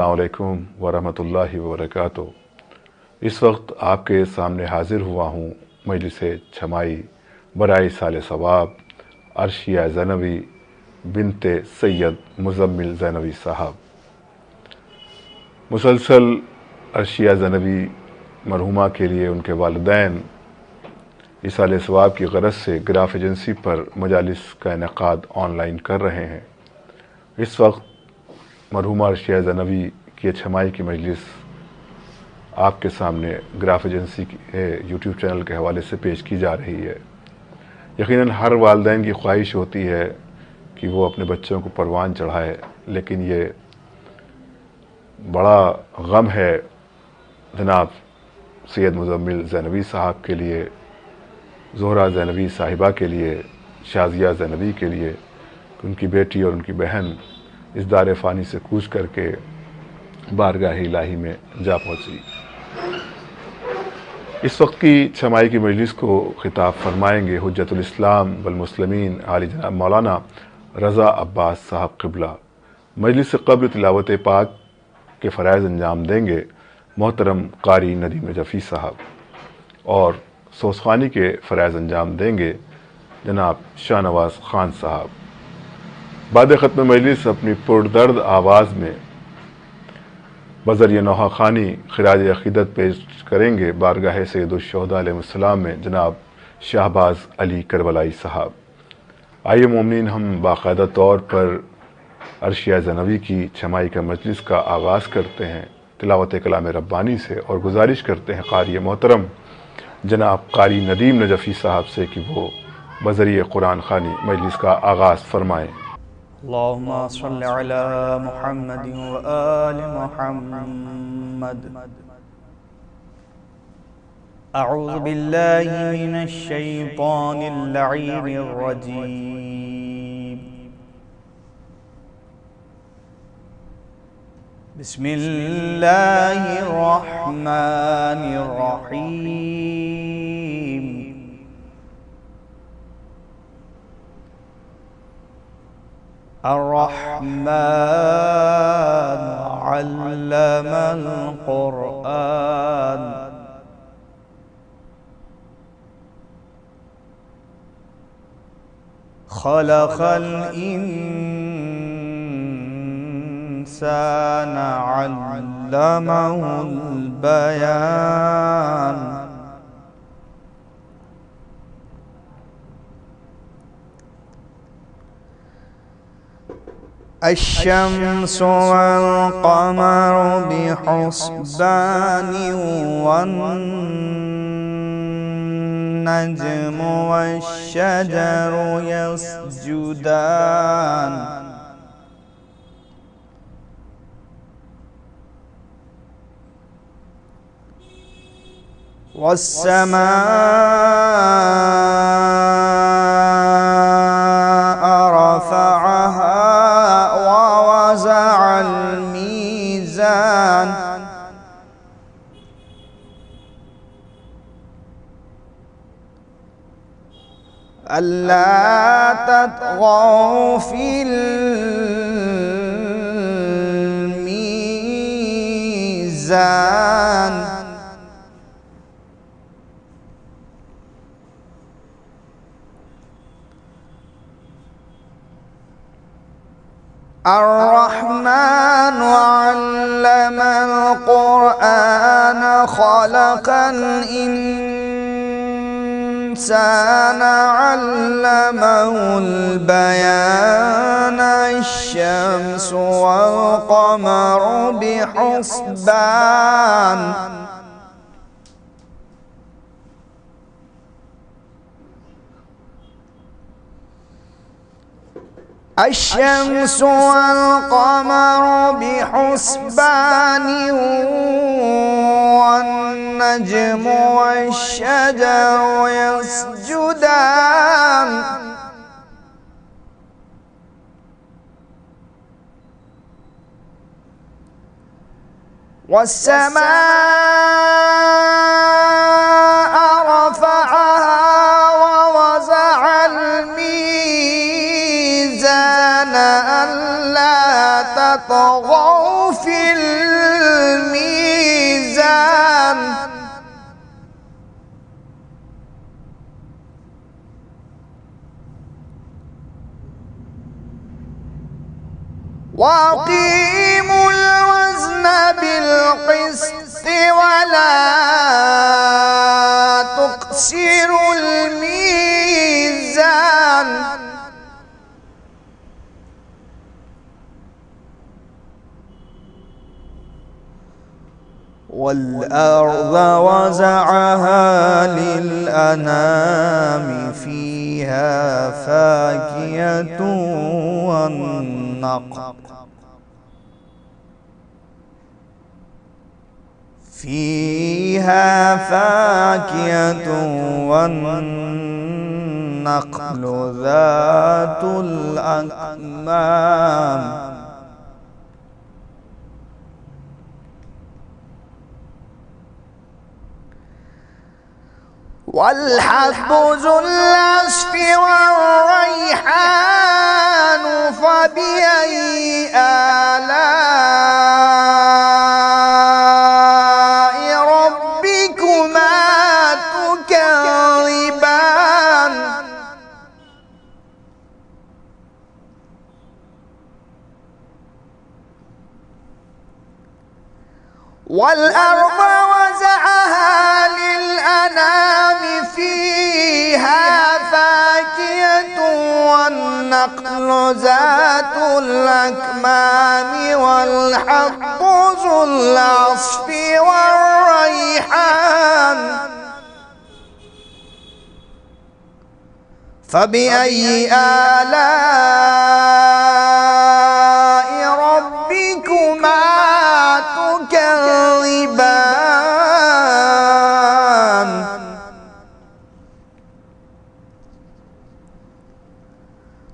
السلام علیکم ورحمۃ اللہ وبرکاتہ۔ اس وقت آپ کے سامنے حاضر ہوا ہوں مجلس چھمائی برائے سال ثواب عرشیہ زینبی بنت سید مزمل زینبی صاحب۔ مسلسل عرشیہ زینبی مرحومہ کے لیے ان کے والدین ایصال ثواب کی غرض سے گراف ایجنسی پر مجالس کا انعقاد آن لائن کر رہے ہیں۔ اس وقت مرحومہ عرشیہ زینبی کی چھمائی کی مجلس آپ کے سامنے گراف ایجنسی کے یوٹیوب چینل کے حوالے سے پیش کی جا رہی ہے۔ یقیناً ہر والدین کی خواہش ہوتی ہے کہ وہ اپنے بچوں کو پروان چڑھائے، لیکن یہ بڑا غم ہے جناب سید مزمل زینبی صاحب کے لیے، زہرہ زینبی صاحبہ کے لیے، شازیہ زینبی کے لیے کہ ان کی بیٹی اور ان کی بہن اس دار فانی سے کوچ کر کے بارگاہ الہی میں جا پہنچی۔ اس وقت کی چھمائی کی مجلس کو خطاب فرمائیں گے حجت الاسلام والمسلمین عالی جناب مولانا رضا عباس صاحب قبلہ۔ مجلس سے قبل تلاوت پاک کے فرائض انجام دیں گے محترم قاری ندیم نجفی صاحب، اور سوسخانی کے فرائض انجام دیں گے جناب شاہ نواز خان صاحب۔ بعد ختم مجلس اپنی پردرد آواز میں بذریعہ نوحہ خوانی خراج عقیدت پیش کریں گے بارگاہ سید الشہداء علیہ السلام میں جناب شہباز علی کربلائی صاحب۔ آئیے مومنین، ہم باقاعدہ طور پر عرشیہ زینبی کی چھمائی کا مجلس کا آغاز کرتے ہیں تلاوت کلام ربانی سے، اور گزارش کرتے ہیں قاری محترم جناب قاری ندیم نجفی صاحب سے کہ وہ بذریعہ قرآن خوانی مجلس کا آغاز فرمائیں۔ اللہم صل علی محمد و آل محمد۔ اعوذ باللہ من الشیطان اللعین الرجیم۔ بسم اللہ الرحمن الرحیم۔ الرحمن علم القرآن۔ خلق الإنسان علمه البيان۔ الشمس والقمر بحسبان والنجم والشجر يسجدان۔ والسماء رفعها ووضع الميزان۔ ألا تطغوا في الميزان۔ الرحمن علم القرآن خلق الإنسان علمه البيان۔ الشمس والقمر بحسبان۔ الشمس والقمر بحسبان والنجم والشجر يسجدان۔ والسماء رفعها ووضع الميزان ألا تطغوا في وأقيموا الوزن بالقسط ولا تخسروا الميزان والأرض وزعها للأنام فيها فاكهة والنخل ذات الأكمام والحب ذو العصف والريحان فبأي آلاء ربكما تكذبان والأرض وزعها للأنام فيها فاكهة والنخل ذات الأكمام والحب ذو العصف والريحان فبأي آلاء ربكما تكذبان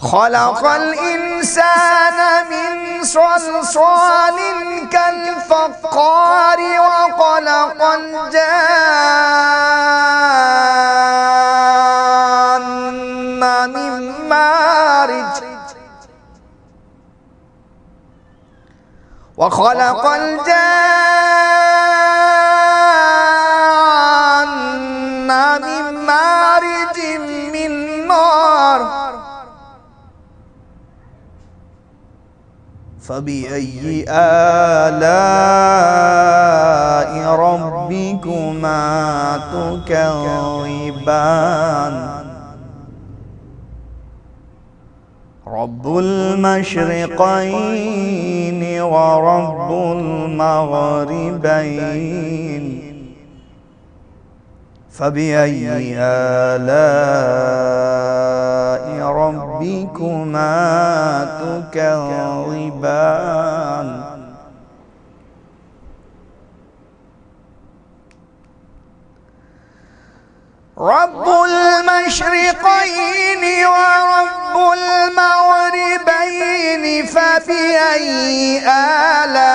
خلق الإنسان من صلصال كالفخار وخلق الجان من مارج وخلق الجان من مارج من نار فبأي آلاء ربكما تكذبان رب المشرقين ورب المغربين فبأي آلاء ربكما تكذبان رب المشرقين ورب المغربين فبأي آلاء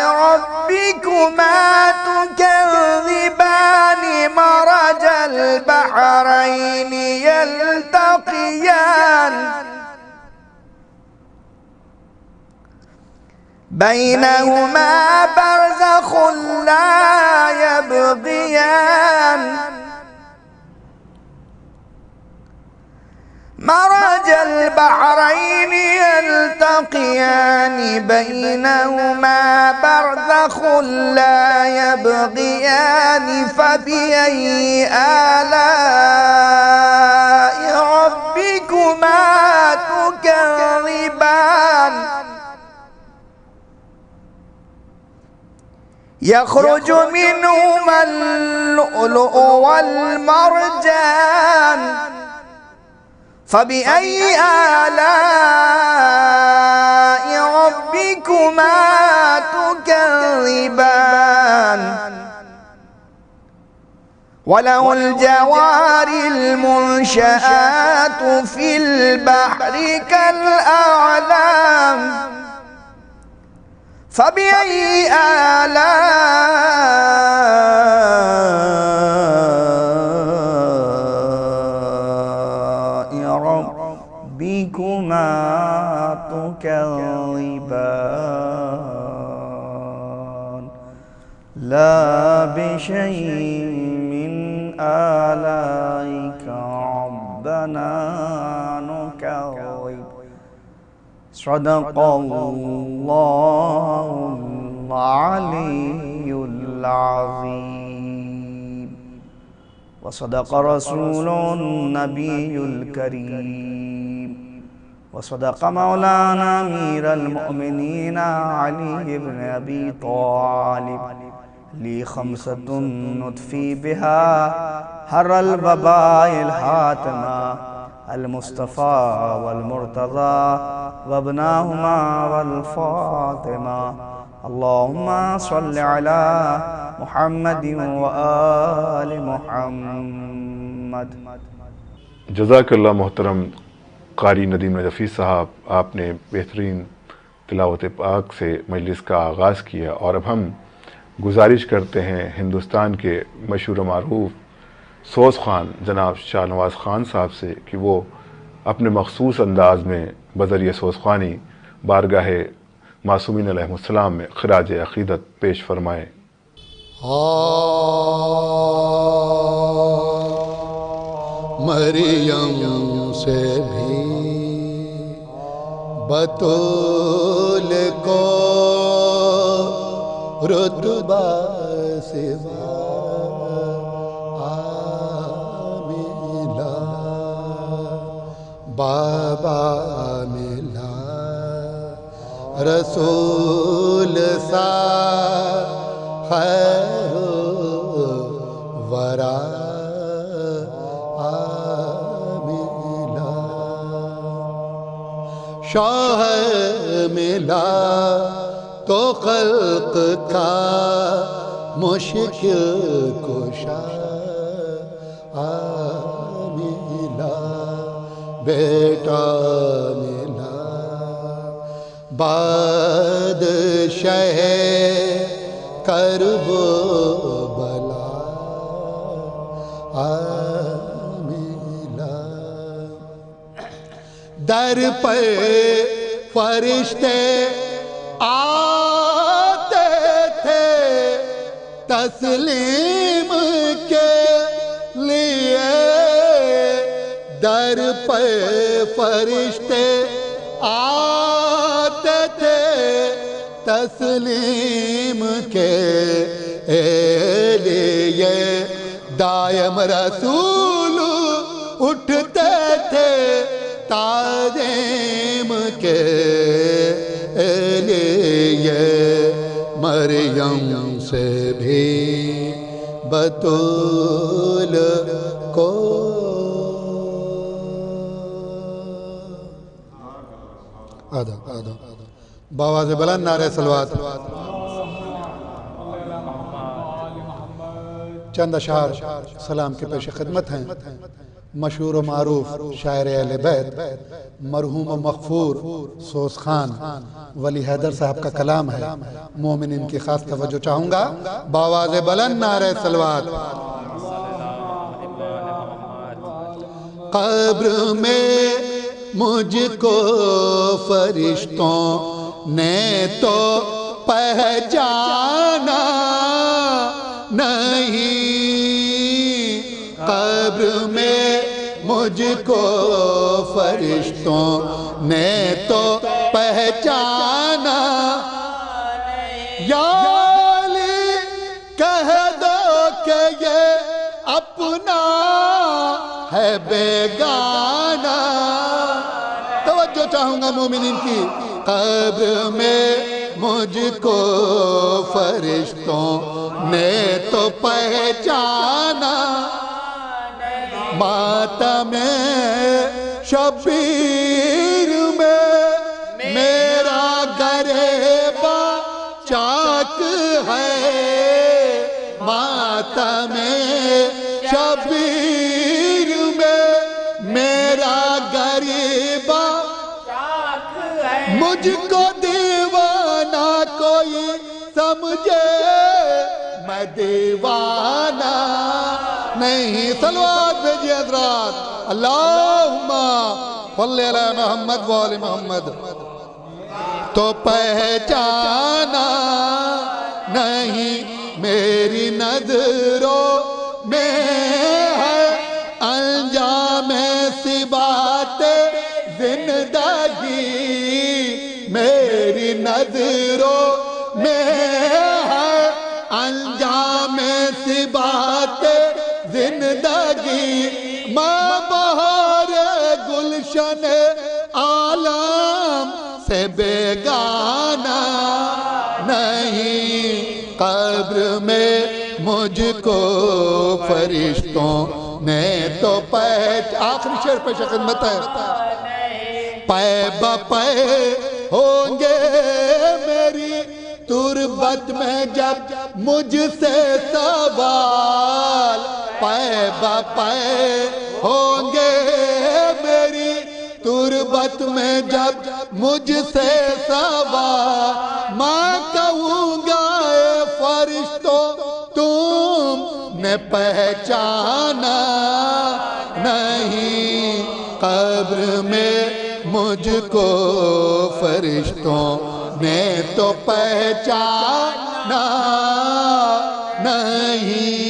ربكما تكذبان مرج البحرين يلتقيان بينهما برزخ لا يبغيان مرج البحرين يلتقيان بينهما برزخ لا يبغيان فبأي آلاء ربكما تكذبان يخرج منهما اللؤلؤ والمرجان فبأي آلاء ربكما تكذبان وله الجوار المنشآت في البحر كالأعلام فبأي آلاء ربكما تكذبان لا بشيء من آلائك ربنا نكذب صدق اللہ العلی العظیم وصدق رسول النبی الکریم وصدق مولانا امیر المؤمنین علی بن ابی طالب لی خمسۃ نطفی بہا حر الوباء الحاتمہ المصطفى والمرتضى وابناهما والفاطمة اللهم صل على محمد وآل محمد. جزاک اللہ محترم قاری ندیم نجفی صاحب، آپ نے بہترین تلاوت پاک سے مجلس کا آغاز کیا، اور اب ہم گزارش کرتے ہیں ہندوستان کے مشہور و معروف سوز خوان جناب شاہ نواز خان صاحب سے کہ وہ اپنے مخصوص انداز میں بذریعہ سوز خوانی بارگاہ معصومین علیہ السلام میں خراج عقیدت پیش فرمائیں. مریم سے بھی بطول کو رتبہ سوا ملا، بابا ملا رسول سا خیر ورا ملا، شوہر ملا تو خلق کا مشکل کشا ملا، بیٹا ملا بادشاہ کرب بلا ملا، در پر فرشتے آتے تھے تسلیم کے لیے، در پر فرشتے آتے تھے تسلیم کے لیے، دائم رسول اٹھتے تھے تعظیم کے لیے، مریم سے بھی بطول کو باواز بلند نعرہ صلوات. چند اشعار سلام کے پیش خدمت ہیں. مشہور و معروف شاعر اہل بیت مرحوم و مغفور سوز خان ولی حیدر صاحب کا کلام ہے. مومنین کی خاص توجہ چاہوں گا. باواز بلند نعرہ صلوات. قبر میں مجھ کو فرشتوں نے تو پہچانا نہیں، قبر میں مجھ کو فرشتوں نے تو پہچانا، یا علی کہہ دو کہ یہ اپنا ہے بیگانہ. توجہ چاہوں گا مومنین کی. قبر میں مجھ کو فرشتوں نے تو پہچانا، ماتم شبیر میں میرا گریباں چاک ہے، ماتم شبیر میں میرا گریباں مجھ کو دیوانہ کوئی سمجھے، میں دیوانہ نہیں. صلوات بھیجئے حضرات. اللہم صلی علی محمد و آل محمد. تو پہچانا نہیں میری نظروں میں ہے انجام سی بات زندگی، نظروں میں ہے انجام سی بات زندگی ماں بہار گلشن عالم سے بیگانہ نہیں قبر میں مجھ کو فرشتوں نے تو آخری شعر پیش خدمت ہے پے بپے ہوں گے میری تربت میں جب مجھ سے سوال پے بپے ہوں گے میری تربت میں جب مجھ سے سوال میں کہوں گا اے فرشتوں تم نے پہچانا نہیں قبر میں مجھ کو فرشتوں نے تو پہچانا نہیں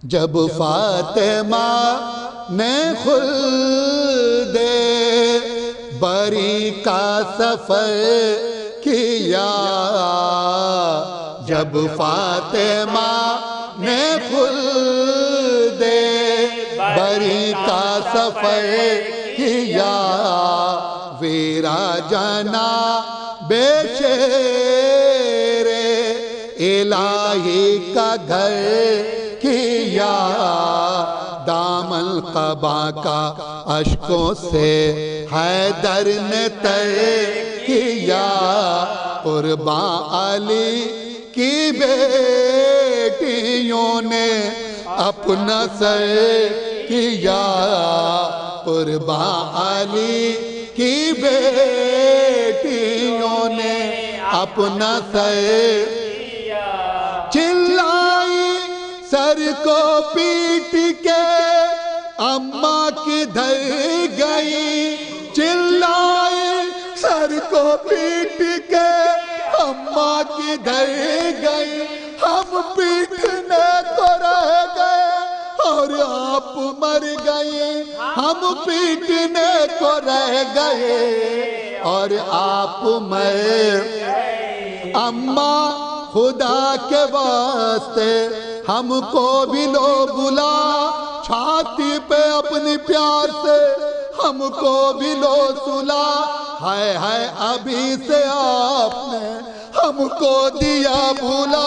جب فاطمہ نے خلد بری کا سفر کیا جب فاطمہ نے خلد بری کا سفر کیا ویرا جنا بے شیر الہی کا گھر کیا دامن قبا کا اشکوں سے حیدر نے تر کیا قرباں علی کی بیٹیوں نے اپنا سر کیا قرباں علی کی بیٹیوں نے اپنا سر چلائی سر کو پیٹ کے اماں کدھر گئی چلائی سر کو پیٹ کے اماں کدھر گئی ہم پیٹنے کو رہ گئے اور آپ مر گئے ہم پیٹنے کو رہ گئے اور آپ مر اماں خدا کے واسطے ہم کو بھی لو بلا چھاتی پہ اپنی پیار سے ہم کو بھی لو سلا ہائے ابھی سے آپ نے ہم کو دیا بھولا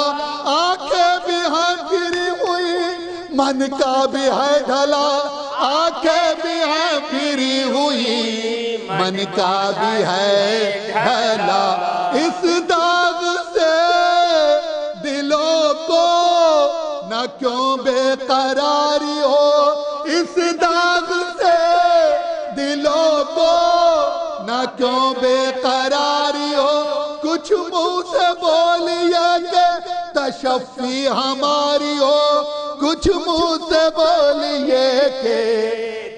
آنکھیں بھی ہیں پھری ہوئی من کا بھی ہے ڈھلا آنکھیں بھی ہیں پھری ہوئی من کا بھی ہے ڈھلا اس داغ سے دلوں کو نہ کیوں بے قراری ہو اس داغ سے دلوں کو نہ کیوں بے قراری ہو کچھ منہ سے بولیے کہ تشفی ہماری ہو کچھ منہ سے بولیے کہ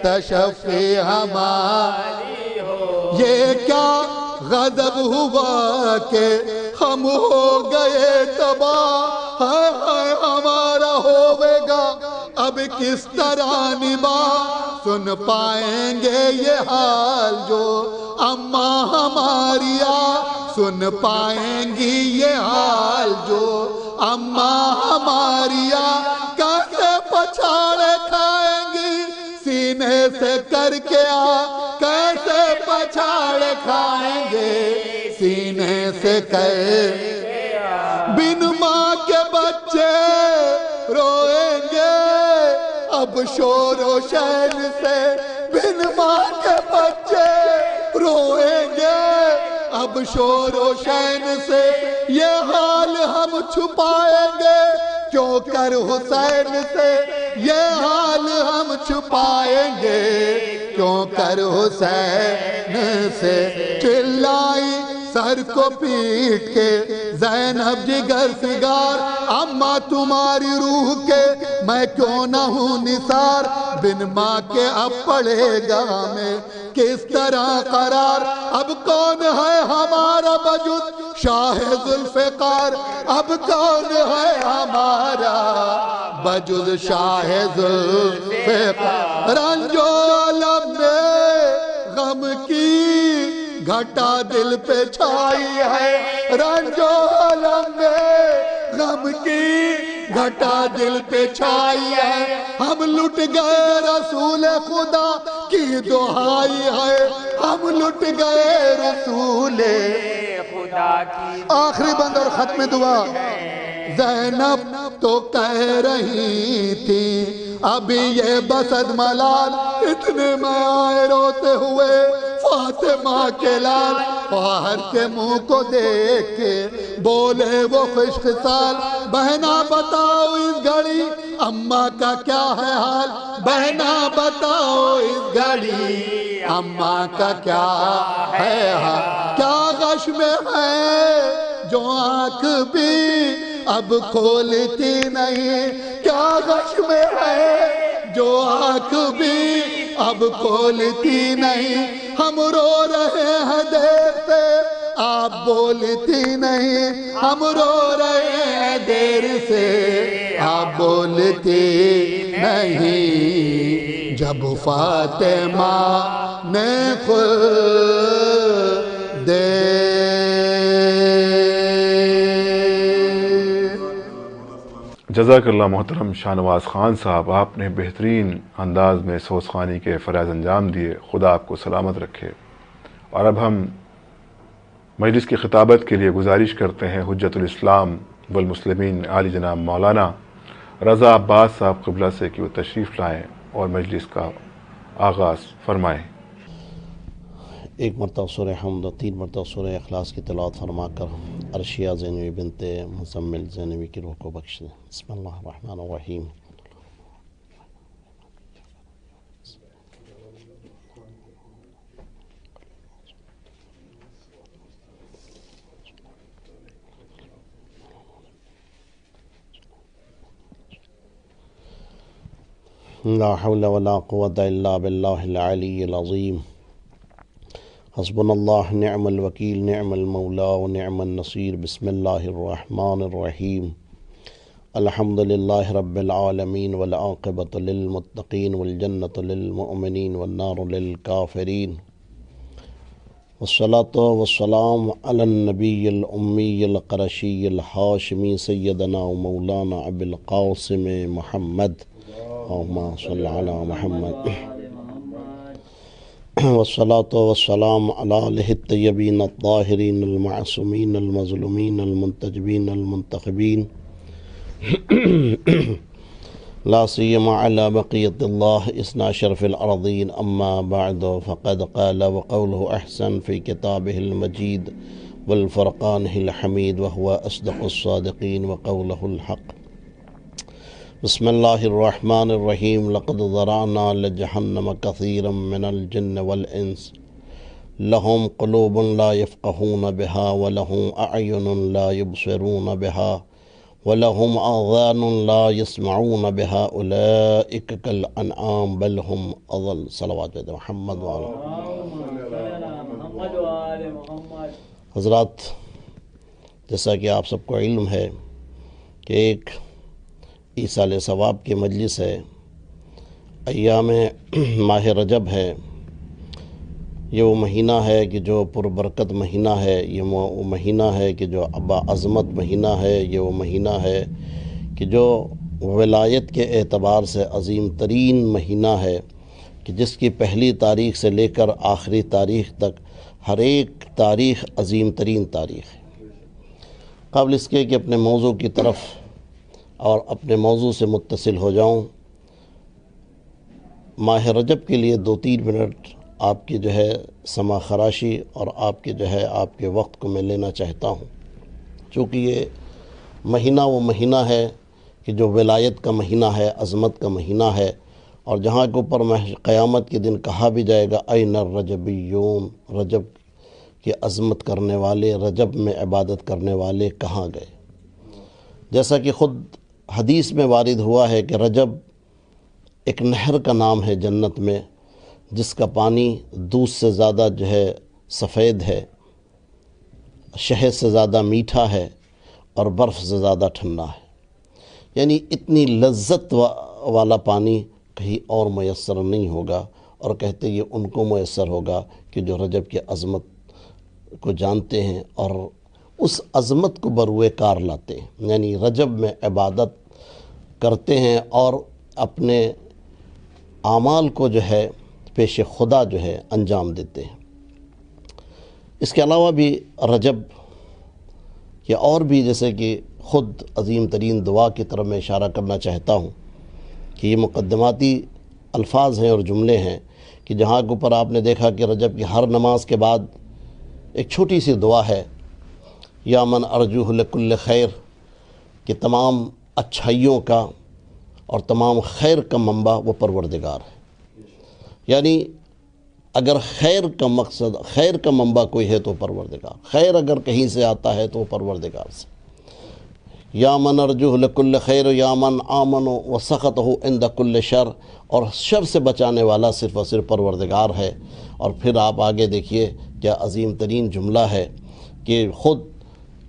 تشفی ہماری ہو یہ کیا غضب ہوا کہ ہم ہو گئے تباہ ہائے ہمارا ہوئے گا اب کس طرح نباہ سن پائیں گے یہ حال جو اماں ہماری سن پائیں گی یہ حال جو اماں ہماری کیسے پچھاڑے کھائیں گی سینے سے کر کے کیسے پچھاڑے کھائیں گے سینے سے کر بن ماں کے بچے روئیں گے اب شور و شین سے بن ماں کے بچے روئیں گے اب شور و شین سے یہ حال ہم چھپائیں گے کیوں کر حسین سے یہ حال ہم چھپائیں گے کیوں کر حسین سے چلائی سر کو پیٹ کے زینب جگر فگار، اماں تمہاری روح کے میں کیوں نہ ہوں نثار، بن ماں کے اب پڑے گا میں کس طرح قرار، اب کون ہے ہمارا بجز شاہ ذوالفقار، اب کون ہے ہمارا بجز شاہ ذوالفقار، رنج و علم میں غم کی گھٹا دل پہ چھائی ہے، رنج و علم میں غم کی گھٹا دل پہ چھائی ہے، ہم لٹ گئے رسول خدا کی دہائی ہے، ہم لٹ گئے رسول خدا کی۔ آخری بند اور ختم دعا، زینب تو کہہ رہی تھی ابھی یہ بسد ملال، اتنے میں آئے روتے ہوئے فاطمہ کے لال، خواہر کے منہ کو دیکھ کے بولے وہ خوش خصال، بہنا بتاؤ اس گھڑی اماں کا کیا ہے حال، بہنا بتاؤ اس گھڑی اماں کا کیا ہے حال، کیا غش میں ہے جو آنکھ بھی اب کھولتی نہیں، کیا غش میں ہے جو آنکھ بھی اب کھولتی نہیں، ہم رو رہے ہیں دیر سے آپ بولتی نہیں، ہم رو رہے ہیں دیر سے آپ بولتی نہیں، جب فاطمہ نے خود جزاک اللہ محترم شاہ نواز خان صاحب، آپ نے بہترین انداز میں سوزخانی کے فرائض انجام دیے، خدا آپ کو سلامت رکھے۔ اور اب ہم مجلس کی خطابت کے لیے گزارش کرتے ہیں حجت الاسلام والمسلمین عالی جناب مولانا رضا عباس صاحب قبلہ سے کہ وہ تشریف لائیں اور مجلس کا آغاز فرمائیں۔ ایک مرتبہ سورہ حمد و 3 مرتبہ سورہ اخلاص کی تلاوت فرما کر عرشیہ زینبی بنت مزمل زینبی کی روح کو بخش دیں۔ بسم اللہ الرحمن الرحیم۔ لا حول ولا قوة الا باللہ العلی العظیم۔ حسبنا اللہ نعم الوکیل نعم المولا و نعم النصیر۔ بسم اللہ الرحمن الرحیم۔ الحمد للہ رب العالمین والعاقبۃ للمتقین والجنۃ للمؤمنین والنار للکافرین، والصلاة والسلام علی النبی الامی القرشی الحاشمی سیدنا و مولانا ابی القاسم محمد، اللہم صلی علی محمد، والصلاة والسلام علی آلہ الطیبین الطاہرین المعصومین المظلومین المنتجبین المنتخبین، لا سیما علی بقیت اللہ اثنا شرف الارضین، اما بعد فقد قال وقوله احسن فی کتابہ المجید والفرقانہ الحمید وهو اصدق الصادقین وقوله الحق۔ بسم اللہ الرحمن الرحیم۔ لقد ذرأنا لجہنم کثیرا من الجن والانس لهم قلوب لا يفقهون بها ولهم اعین لا يبصرون بها ولهم آذان لا يسمعون بها اولئک کالانعام بل هم اضل۔ صلوات محمد وعلی محمد۔ حضرات، جیسا کہ آپ سب کو علم ہے کہ ایک ایصال ثواب کی مجلس ہے، ایام ماہ رجب ہے، یہ وہ مہینہ ہے کہ جو پربرکت مہینہ ہے، یہ وہ مہینہ ہے کہ جو عظمت مہینہ ہے، یہ وہ مہینہ ہے کہ جو ولایت کے اعتبار سے عظیم ترین مہینہ ہے، کہ جس کی پہلی تاریخ سے لے کر آخری تاریخ تک ہر ایک تاریخ عظیم ترین تاریخ ہے۔ قبل اس کے کہ اپنے موضوع کی طرف اور اپنے موضوع سے متصل ہو جاؤں، ماہ رجب کے لیے 2-3 منٹ آپ کی جو ہے سماع خراشی اور آپ کے وقت کو میں لینا چاہتا ہوں، چونکہ یہ مہینہ وہ مہینہ ہے کہ جو ولایت کا مہینہ ہے، عظمت کا مہینہ ہے، اور جہاں کے اوپر قیامت کے دن کہا بھی جائے گا این الرجبیون، رجب کی عظمت کرنے والے، رجب میں عبادت کرنے والے کہاں گئے؟ جیسا کہ خود حدیث میں وارد ہوا ہے کہ رجب ایک نہر کا نام ہے جنت میں، جس کا پانی دودھ سے زیادہ جو ہے سفید ہے، شہد سے زیادہ میٹھا ہے، اور برف سے زیادہ ٹھنڈا ہے۔ یعنی اتنی لذت والا پانی کہیں اور میسر نہیں ہوگا، اور کہتے یہ ان کو میسر ہوگا کہ جو رجب کی عظمت کو جانتے ہیں اور اس عظمت کو بروئے کار لاتے ہیں، یعنی رجب میں عبادت کرتے ہیں اور اپنے اعمال کو جو ہے پیش خدا جو ہے انجام دیتے ہیں۔ اس کے علاوہ بھی رجب یا اور بھی، جیسے کہ خود عظیم ترین دعا کی طرف میں اشارہ کرنا چاہتا ہوں کہ یہ مقدماتی الفاظ ہیں اور جملے ہیں کہ جہاں کے اوپر آپ نے دیکھا کہ رجب کی ہر نماز کے بعد ایک چھوٹی سی دعا ہے، یا من ارجوہ لکل خیر، کہ تمام اچھائیوں کا اور تمام خیر کا منبع وہ پروردگار ہے۔ یعنی اگر خیر کا مقصد، خیر کا منبع کوئی ہے تو پروردگار، خیر اگر کہیں سے آتا ہے تو پروردگار سے۔ یا من ارجوہ لکل خیر یا من آمن وسخطہ عند کل شر، اور شر سے بچانے والا صرف اور صرف پروردگار ہے۔ اور پھر آپ آگے دیکھیے کیا عظیم ترین جملہ ہے کہ خود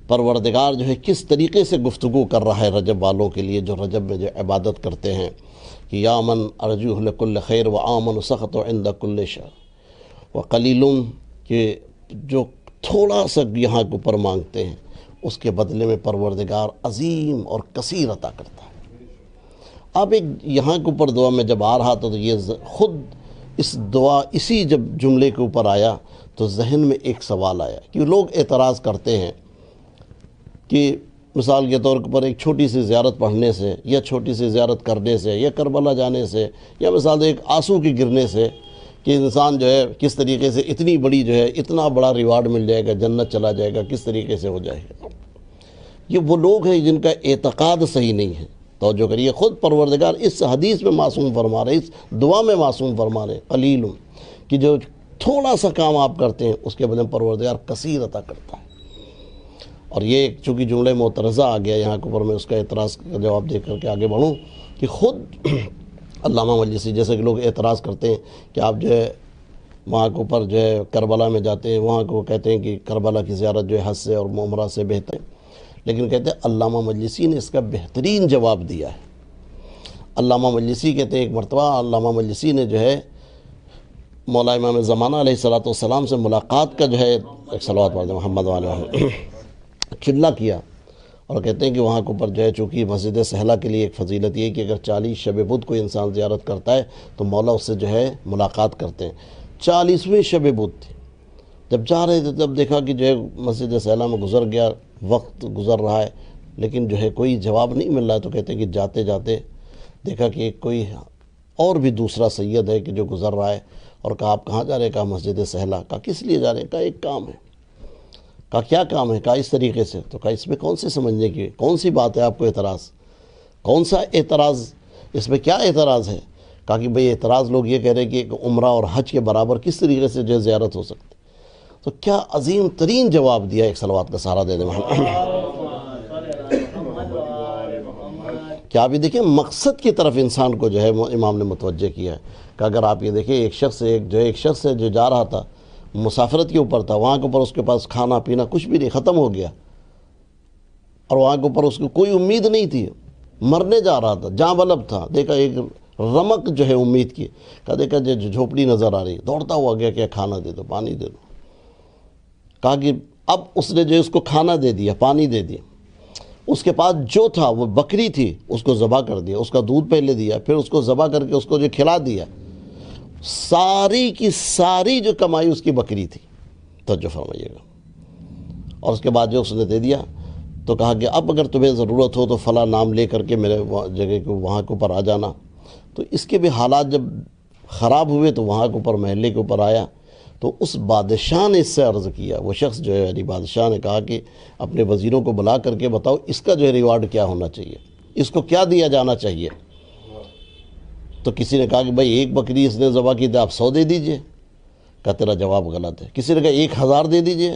پروردگار جو ہے کس طریقے سے گفتگو کر رہا ہے رجب والوں کے لیے جو رجب میں جو عبادت کرتے ہیں، کہ یا من ارجوہ لکل خیر و آمن سخط عند کل شر وقلیل، کہ جو تھوڑا سا یہاں کے اوپر مانگتے ہیں اس کے بدلے میں پروردگار عظیم اور کثیر عطا کرتا ہے۔ اب ایک یہاں کے اوپر دعا میں جب آ رہا تھا تو یہ خود اس دعا اسی جب جملے کے اوپر آیا تو ذہن میں ایک سوال آیا کہ لوگ اعتراض کرتے ہیں کہ مثال کے طور پر ایک چھوٹی سی زیارت پڑھنے سے یا چھوٹی سی زیارت کرنے سے یا کربلا جانے سے یا مثال ایک آنسو کی گرنے سے کہ انسان جو ہے کس طریقے سے اتنی بڑی جو ہے اتنا بڑا ریوارڈ مل جائے گا، جنت چلا جائے گا، کس طریقے سے ہو جائے گا۔ یہ وہ لوگ ہیں جن کا اعتقاد صحیح نہیں ہے۔ توجہ کریے، خود پروردگار اس حدیث میں معصوم فرما رہے، اس دعا میں معصوم فرما رہے قلیل، کہ جو تھوڑا سا کام آپ کرتے ہیں اس کے بدلے میں پروردگار کثیر عطا کرتا ہے۔ اور یہ چونکہ جملہ معترضہ آ گیا یہاں کے اوپر، میں اس کا اعتراض کا جواب دے کر کے آگے بڑھوں کہ خود علامہ مجلسی جیسے کہ لوگ اعتراض کرتے ہیں کہ آپ جو ہے وہاں کے اوپر جو ہے کربلا میں جاتے ہیں، وہاں کو کہتے ہیں کہ کربلا کی زیارت جو ہے حج سے اور عمرہ سے بہتر ہے، لیکن کہتے ہیں علامہ مجلسی نے اس کا بہترین جواب دیا ہے۔ علامہ مجلسی کہتے ہیں ایک مرتبہ علامہ مجلسی نے جو ہے مولا امام زمانہ علیہ السلام سے ملاقات کا جو ہے ایک صلوات پڑھ دیں محمد والے چلا کیا، اور کہتے ہیں کہ وہاں کے اوپر جو ہے چونکہ مسجد سہلہ کے لیے ایک فضیلت یہ ہے کہ اگر 40 شب بدھ کوئی انسان زیارت کرتا ہے تو مولا اس سے جو ہے ملاقات کرتے ہیں۔ 40ویں شب بدھ تھی، جب جا رہے تھے تب دیکھا کہ جو ہے مسجد سہلہ میں گزر گیا، وقت گزر رہا ہے لیکن جو ہے کوئی جواب نہیں مل رہا ہے، تو کہتے ہیں کہ جاتے جاتے دیکھا کہ کوئی اور بھی دوسرا سید ہے کہ جو گزر رہا ہے، اور کہا آپ کہاں جا رہے ہیں؟ کہا مسجد سہلہ۔ کہا کس لیے جا رہے ہیں؟ کہا ایک کام ہے۔ کہا کیا کام ہے؟ کہا اس طریقے سے۔ تو کہا اس میں کون سے سمجھنے کی کون سی بات ہے آپ کو اعتراض؟ کون سا اعتراض؟ اس میں کیا اعتراض ہے؟ کہا کہ بھئی اعتراض لوگ یہ کہہ رہے ہیں کہ ایک عمرہ اور حج کے برابر کس طریقے سے جو ہے زیارت ہو سکتی۔ تو کیا عظیم ترین جواب دیا، ایک صلوات کا سہارا دے دیں کیا آپ یہ دیکھیں مقصد کی طرف انسان کو جو ہے امام نے متوجہ کیا ہے کہ اگر آپ یہ دیکھیں ایک شخص ہے جو جا رہا تھا، مسافرت کے اوپر تھا، وہاں کے اوپر اس کے پاس کھانا پینا کچھ بھی نہیں، ختم ہو گیا، اور وہاں کے اوپر اس کو کوئی امید نہیں تھی، مرنے جا رہا تھا، جاں بلب تھا، دیکھا ایک رمق جو ہے امید کی، کہا دیکھا جو جھوپڑی نظر آ رہی، دوڑتا ہوا گیا کہ کھانا دے دو، پانی دے دو۔ کہا کہ اب اس نے جو اس کو کھانا دے دیا، پانی دے دیا، اس کے پاس جو تھا وہ بکری تھی، اس کو ذبح کر دیا، اس کا دودھ پہلے دیا، پھر اس کو ذبح کر کے اس کو جو کھلا دیا، ساری کی ساری جو کمائی اس کی بکری تھی، توجہ فرمائیے گا۔ اور اس کے بعد جو اس نے دے دیا تو کہا کہ اب اگر تمہیں ضرورت ہو تو فلاں نام لے کر کے میرے جگہ کو وہاں کے اوپر آ جانا۔ تو اس کے بھی حالات جب خراب ہوئے تو وہاں کے اوپر محلے کے اوپر آیا، تو اس بادشاہ نے اس سے عرض کیا، وہ شخص جو ہے یعنی بادشاہ نے کہا کہ اپنے وزیروں کو بلا کر کے بتاؤ اس کا جو ہے ریوارڈ کیا ہونا چاہیے، اس کو کیا دیا جانا چاہیے۔ تو کسی نے کہا کہ بھائی ایک بکری اس نے ذبح کی تھی، آپ 100 دے دیجئے۔ کہا تیرا جواب غلط ہے۔ کسی نے کہا 1000 دے دیجئے،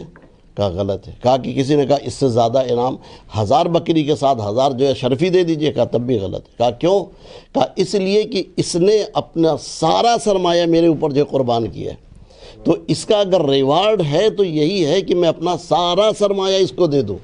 کہا غلط ہے۔ کہا کہ کسی نے کہا اس سے زیادہ انعام 1000 بکری کے ساتھ 1000 جو ہے شرفی دے دیجئے، کہا تب بھی غلط ہے۔ کہا کیوں؟ کہا اس لیے کہ اس نے اپنا سارا سرمایہ میرے اوپر جو ہے قربان کیا ہے، تو اس کا اگر ریوارڈ ہے تو یہی ہے کہ میں اپنا سارا سرمایہ اس کو دے دوں۔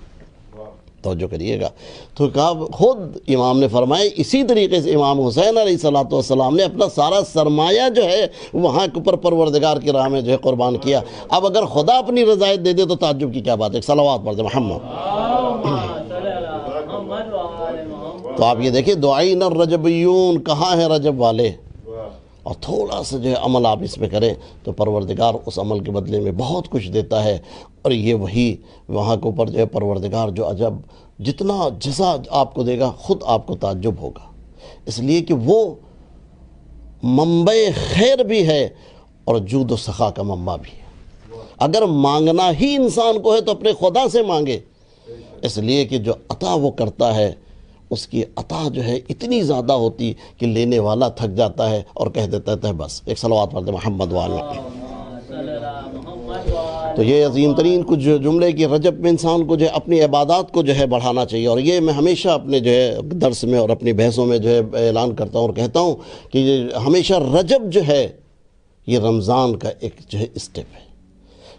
توجہ کریے گا۔ تو کہا خود امام نے فرمایا اسی طریقے سے امام حسین علیہ السلام نے اپنا سارا سرمایہ جو ہے وہاں کے اوپر پروردگار کی راہ میں جو ہے قربان کیا۔ اب اگر خدا اپنی رضایت دے دے تو تعجب کی کیا بات ہے؟ صلوات پڑھ دیں محمد۔ تو آپ یہ دیکھیں دعائنا الرجبیون، کہاں ہیں رجب والے؟ اور تھوڑا سا جو ہے عمل آپ اس میں کریں تو پروردگار اس عمل کے بدلے میں بہت کچھ دیتا ہے۔ اور یہ وہی وہاں کے اوپر جو ہے پروردگار جو عجب جتنا جزا آپ کو دے گا خود آپ کو تعجب ہوگا، اس لیے کہ وہ منبع خیر بھی ہے اور جود و سخا کا منبع بھی ہے۔ اگر مانگنا ہی انسان کو ہے تو اپنے خدا سے مانگے، اس لیے کہ جو عطا وہ کرتا ہے اس کی عطا جو ہے اتنی زیادہ ہوتی کہ لینے والا تھک جاتا ہے اور کہہ دیتا ہے بس۔ ایک صلوات پڑھتے محمد والا۔ تو یہ عظیم ترین کچھ جملے کہ رجب میں انسان کو جو ہے اپنی عبادات کو جو ہے بڑھانا چاہیے، اور یہ میں ہمیشہ اپنے جو ہے درس میں اور اپنی بحثوں میں جو ہے اعلان کرتا ہوں اور کہتا ہوں کہ ہمیشہ رجب جو ہے یہ رمضان کا ایک جو ہے اسٹیپ ہے،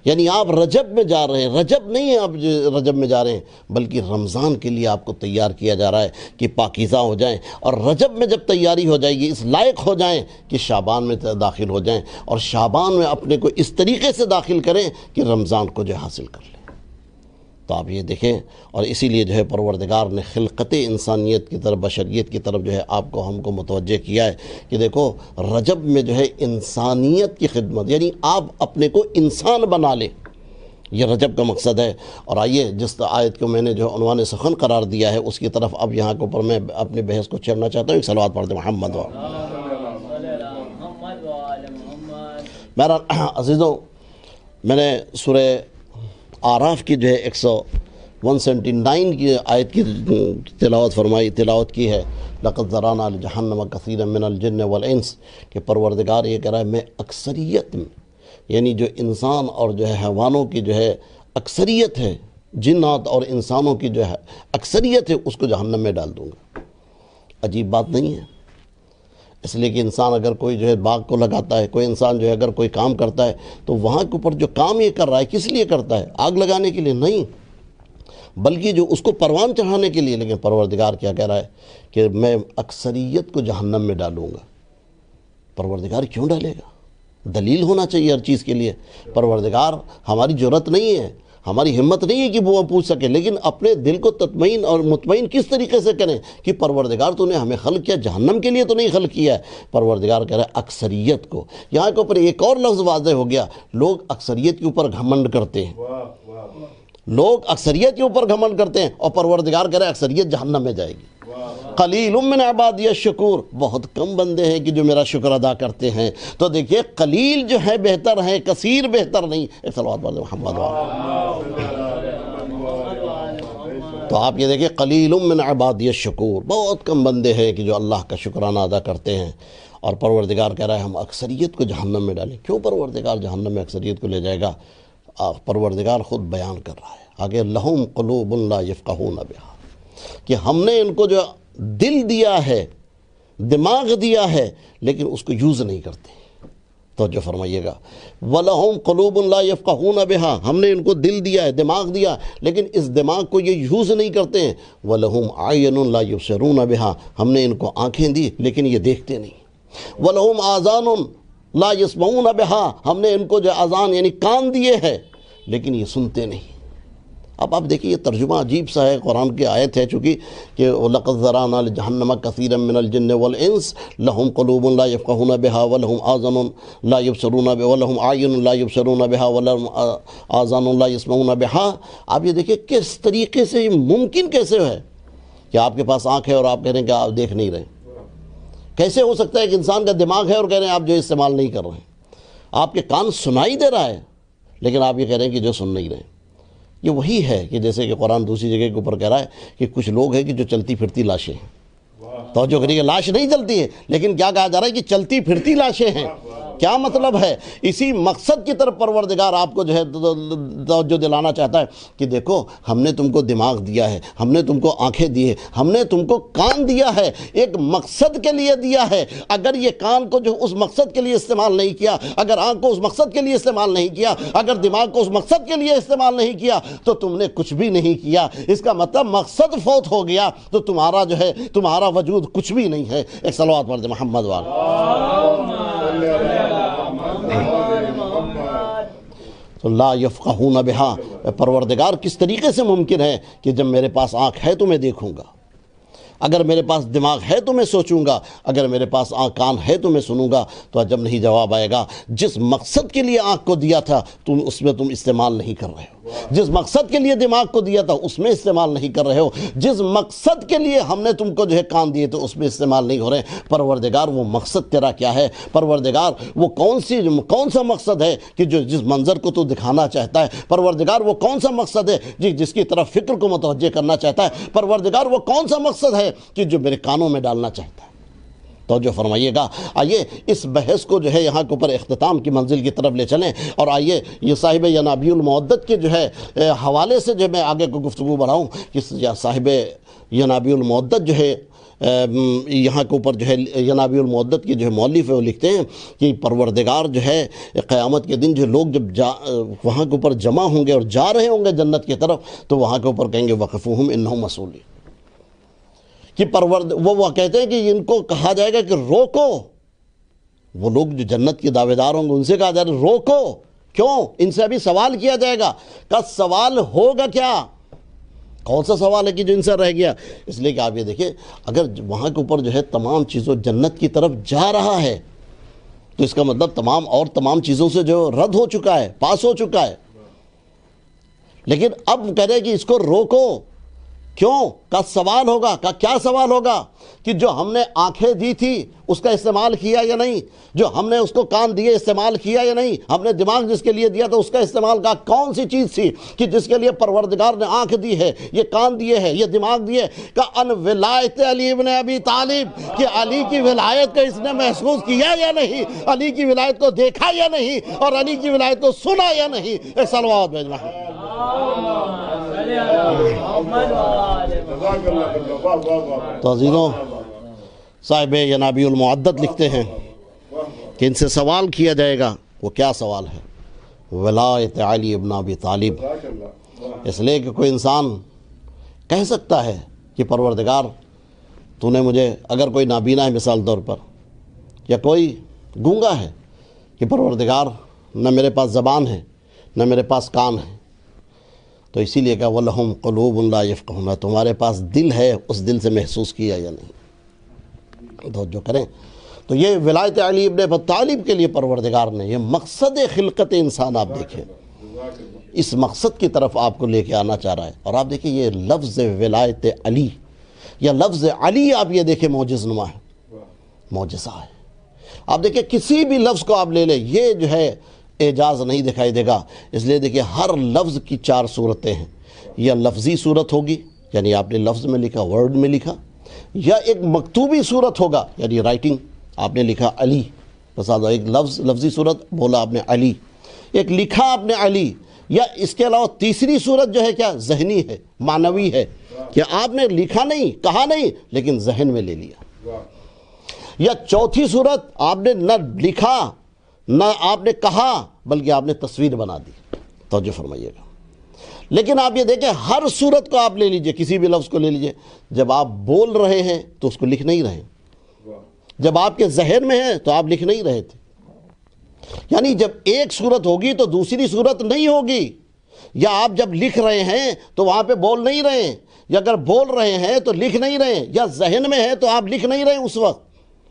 یعنی آپ رجب میں جا رہے ہیں، رجب نہیں ہے آپ رجب میں جا رہے ہیں بلکہ رمضان کے لیے آپ کو تیار کیا جا رہا ہے کہ پاکیزہ ہو جائیں، اور رجب میں جب تیاری ہو جائے گی اس لائق ہو جائیں کہ شعبان میں داخل ہو جائیں، اور شعبان میں اپنے کو اس طریقے سے داخل کریں کہ رمضان کو جو حاصل کر لیں۔ تو آپ یہ دیکھیں، اور اسی لیے جو ہے پروردگار نے خلقت انسانیت کی طرف، بشریت کی طرف جو ہے آپ کو ہم کو متوجہ کیا ہے کہ دیکھو رجب میں جو ہے انسانیت کی خدمت، یعنی آپ اپنے کو انسان بنا لیں، یہ رجب کا مقصد ہے۔ اور آئیے جس آیت کو میں نے جو عنوان سخن قرار دیا ہے اس کی طرف اب یہاں کے اوپر میں اپنے بحث کو چھیڑنا چاہتا ہوں۔ ایک صلوات پڑھ دیں محمد۔ میرا عزیزوں، میں نے سورہ آراف کی جو ہے 179 کی آیت کی تلاوت کی ہے، لَقَدْ ذَرَأْنَا لِجَهَنَّمَ كَثِيرًا مِنَ الْجِنِّ وَالْإِنسِ، کہ پروردگار یہ کہہ رہا ہے میں اکثریت میں، یعنی جو انسان اور جو ہے حیوانوں کی جو ہے اکثریت ہے، جنات اور انسانوں کی جو ہے اکثریت ہے اس کو جہنم میں ڈال دوں گا۔ عجیب بات نہیں ہے؟ اس لیے کہ انسان اگر کوئی جو ہے باغ کو لگاتا ہے، کوئی انسان جو ہے اگر کوئی کام کرتا ہے تو وہاں کے اوپر جو کام یہ کر رہا ہے کس لیے کرتا ہے؟ آگ لگانے کے لیے نہیں، بلکہ جو اس کو پروان چڑھانے کے لیے۔ لیکن پروردگار کیا کہہ رہا ہے کہ میں اکثریت کو جہنم میں ڈالوں گا۔ پروردگار کیوں ڈالے گا؟ دلیل ہونا چاہیے ہر چیز کے لیے۔ پروردگار ہماری جرت نہیں ہے، ہماری ہمت نہیں ہے کہ وہ پوچھ سکے، لیکن اپنے دل کو تطمئن اور مطمئن کس طریقے سے کریں کہ پروردگار تو نے ہمیں خلق کیا، جہنم کے لیے تو نہیں خلق کیا ہے۔ پروردگار کہہ رہا ہے اکثریت کو۔ یہاں کے اوپر ایک اور لفظ واضح ہو گیا، لوگ اکثریت کے اوپر گھمنڈ کرتے ہیں، لوگ اکثریت کے اوپر گھمنڈ کرتے ہیں، اور پروردگار کہہ رہا ہے اکثریت جہنم میں جائے گی۔ قلیل من عبادی الشکور، بہت کم بندے ہیں کہ جو میرا شکر ادا کرتے ہیں۔ تو دیکھیے قلیل جو ہے بہتر ہے، کثیر بہتر نہیں۔ ایک صلوات پڑھ دیں محمد۔ تو آپ یہ دیکھیں قلیل من عبادی الشکور، بہت کم بندے ہیں کہ جو اللہ کا شکرانہ ادا کرتے ہیں، اور پروردگار کہہ رہا ہے ہم اکثریت کو جہنم میں ڈالیں۔ کیوں پروردگار جہنم میں اکثریت کو لے جائے گا؟ پروردگار خود بیان کر رہا ہے آگے، لہم قلوب لا یفقہون بہا، کہ ہم نے ان کو جو دل دیا ہے، دماغ دیا ہے، لیکن اس کو یوز نہیں کرتے۔ توجہ فرمائیے گا، وَلَهُمْ قُلُوبٌ لَا يَفْقَهُونَ بِهَا، ہم نے ان کو دل دیا ہے، دماغ دیا، لیکن اس دماغ کو یہ یوز نہیں کرتے ہیں۔ وَلَهُمْ عَيْنٌ لَا يُبْصِرُونَ بِهَا، ہم نے ان کو آنکھیں دی لیکن یہ دیکھتے نہیں۔ وَلَهُمْ آذَانٌ لَا يَسْمَعُونَ بِهَا، ہم نے ان کو جو اذان یعنی کان دیے ہیں لیکن یہ سنتے نہیں۔ اب آپ دیکھیں یہ ترجمہ عجیب سا ہے، قرآن کی آیت ہے چونکہ کہ لَقَدْ ذَرَأْنَا لِجَهَنَّمَ كَثِيرًا مِنَ الْجِنِّ وَالْإِنسِ لَهُمْ قُلُوبٌ لَا يَفْقَهُونَ بِهَا وَلَهُمْ آذَانٌ لَا يُبْصِرُونَ بِهَا وَلَهُمْ أَعْيُنٌ لَا يُبْصِرُونَ بِهَا وَلَهُمْ آذَانٌ لَا يَسْمَعُونَ بِهَا۔ آپ یہ دیکھیں کس طریقے سے یہ ممکن کیسے ہے کہ آپ کے پاس آنکھ ہے اور آپ کہہ رہے ہیں کہ آپ دیکھ نہیں رہے؟ کیسے ہو سکتا ہے کہ انسان کا دماغ ہے اور کہہ رہے ہیں آپ جو استعمال نہیں کر رہے ہیں؟ آپ کے کان سنائی دے رہا ہے لیکن آپ یہ کہہ رہے ہیں کہ جو سن نہیں رہے۔ یہ وہی ہے کہ جیسے کہ قرآن دوسری جگہ کے اوپر کہہ رہا ہے کہ کچھ لوگ ہیں کہ جو چلتی پھرتی لاشیں ہیں۔ توجہ کریے، لاش نہیں جلتی ہے، لیکن کیا کہا جا رہا ہے کہ چلتی پھرتی لاشیں ہیں۔ کیا مطلب ہے؟ اسی مقصد کی طرف پروردگار آپ کو جو ہے توجہ دلانا چاہتا ہے کہ دیکھو ہم نے تم کو دماغ دیا ہے، ہم نے تم کو آنکھیں دی ہے، ہم نے تم کو کان دیا ہے، ایک مقصد کے لیے دیا ہے۔ اگر یہ کان کو جو اس مقصد کے لیے استعمال نہیں کیا، اگر آنکھ کو اس مقصد کے لیے استعمال نہیں کیا، اگر دماغ کو اس مقصد کے لیے استعمال نہیں کیا تو تم نے کچھ بھی نہیں کیا۔ اس کا مطلب مقصد فوت ہو گیا تو تمہارا جو ہے تمہارا وجود کچھ بھی نہیں ہے۔ ایک صلوات پڑھ دیں محمد والے۔ تو لا یفقہون بہا، پروردگار کس طریقے سے ممکن ہے کہ جب میرے پاس آنکھ ہے تو میں دیکھوں گا، اگر میرے پاس دماغ ہے تو میں سوچوں گا، اگر میرے پاس کان ہے تو میں سنوں گا۔ تو جب نہیں جواب آئے گا، جس مقصد کے لیے آنکھ کو دیا تھا اس میں تم استعمال نہیں کر رہے ہو، جس مقصد کے لیے دماغ کو دیا تھا اس میں استعمال نہیں کر رہے ہو، جس مقصد کے لیے ہم نے تم کو جو ہے کان دیے تو اس میں استعمال نہیں ہو رہے۔ پروردگار وہ مقصد تیرا کیا ہے؟ پروردگار وہ کون سا مقصد ہے کہ جس منظر کو تو دکھانا چاہتا ہے؟ پروردگار وہ کون سا مقصد ہے جس کی طرف فکر کو متوجہ کرنا چاہتا ہے؟ پروردگار وہ کون سا مقصد ہے کہ جو میرے کانوں میں ڈالنا چاہتا ہے؟ توجہ فرمائیے گا۔ آئیے اس بحث کو جو ہے یہاں کے اوپر اختتام کی منزل کی طرف لے چلیں، اور آئیے یہ صاحب ینابیع المودت کے جو ہے حوالے سے جو میں آگے کو گفتگو بڑھاؤں کہ صاحب ینابیع المودت جو ہے یہاں کے اوپر جو ہے ینابیع المودت کی جو ہے مؤلف ہے وہ لکھتے ہیں کہ پروردگار جو ہے قیامت کے دن جو لوگ جب وہاں کے اوپر جمع ہوں گے اور جا رہے ہوں گے جنت کی طرف تو وہاں کے اوپر کہیں گے وقفوہم انہم مسئولون، کہ وہ کہتے ہیں کہ ان کو کہا جائے گا کہ روکو، وہ لوگ جو جنت کے دعوے دار ہوں گے ان سے کہا جائے گا روکو، کیوں؟ ان سے ابھی سوال کیا جائے گا۔ کہ سوال ہوگا کیا؟ کون سا سوال ہے کہ جو ان سے رہ گیا؟ اس لیے کہ آپ یہ دیکھیں اگر وہاں کے اوپر جو ہے تمام چیزوں جنت کی طرف جا رہا ہے تو اس کا مطلب تمام چیزوں سے جو رد ہو چکا ہے، پاس ہو چکا ہے، لیکن اب کہہ رہے کہ اس کو روکو، کیوں؟ کا سوال ہوگا۔ کا کیا سوال ہوگا؟ کہ جو ہم نے آنکھیں دی تھی اس کا استعمال کیا یا نہیں، جو ہم نے اس کو کان دیے استعمال کیا یا نہیں، ہم نے دماغ جس کے لیے دیا تھا اس کا استعمال کا کون سی چیز تھی کہ جس کے لیے پروردگار نے آنکھ دی ہے، یہ کان دیے ہے، یہ دماغ دیے؟ کہ ان ولایت علی ابن ابی طالب، کہ علی کی ولایت کو اس نے محسوس کیا یا نہیں، علی کی ولایت کو دیکھا یا نہیں، اور علی کی ولایت کو سنا یا نہیں؟ ایک صلوات بھیجنا ہے۔ تو عزیزوں صاحب ینابیع المودت لکھتے ہیں کہ ان سے سوال کیا جائے گا۔ وہ کیا سوال ہے؟ ولایت علی ابن ابی طالب۔ اس لیے کہ کوئی انسان کہہ سکتا ہے کہ پروردگار تو نے مجھے، اگر کوئی نابینا ہے مثال طور پر یا کوئی گونگا ہے، کہ پروردگار نہ میرے پاس زبان ہے نہ میرے پاس کان ہے، تو اسی لیے کہ وَلَهُمْ قُلُوبٌ لَا يَفْقَهُونَ، تمہارے پاس دل ہے، اس دل سے محسوس کیا یا نہیں؟ تو جو کریں تو یہ ولایت علی ابن ابی طالب کے لیے پروردگار نے یہ مقصد خلقت انسان آپ دیکھیں، اس مقصد کی طرف آپ کو لے کے آنا چاہ رہا ہے۔ اور آپ دیکھیں یہ لفظ ولایت علی یا لفظ علی آپ یہ دیکھیں معجز نما ہے، معجزہ ہے۔ آپ دیکھیں کسی بھی لفظ کو آپ لے لیں یہ جو ہے اعجاز نہیں دکھائی دے گا۔ اس لیے دیکھیں ہر لفظ کی 4 صورتیں ہیں، یا لفظی صورت ہوگی یعنی آپ نے لفظ میں لکھا، ورڈ میں لکھا، یا ایک مکتوبی صورت ہوگا یعنی رائٹنگ، آپ نے لکھا علی، بس ایک لفظی صورت بولا آپ نے علی، ایک لکھا آپ نے علی، یا اس کے علاوہ تیسری صورت جو ہے کیا ذہنی ہے، معنوی ہے، کہ آپ نے لکھا نہیں، کہا نہیں، لیکن ذہن میں لے لیا، یا چوتھی صورت آپ نے نہ لکھا نہ آپ نے کہا بلکہ آپ نے تصویر بنا دی۔ توجہ فرمائیے گا۔ لیکن آپ یہ دیکھیں ہر صورت کو آپ لے لیجئے، کسی بھی لفظ کو لے لیجئے، جب آپ بول رہے ہیں تو اس کو لکھ نہیں رہے، جب آپ کے ذہن میں ہے تو آپ لکھ نہیں رہے تھے، یعنی جب ایک صورت ہوگی تو دوسری صورت نہیں ہوگی، یا آپ جب لکھ رہے ہیں تو وہاں پہ بول نہیں رہے ہیں، یا اگر بول رہے ہیں تو لکھ نہیں رہے ہیں، یا ذہن میں ہے تو آپ لکھ نہیں رہے اس وقت،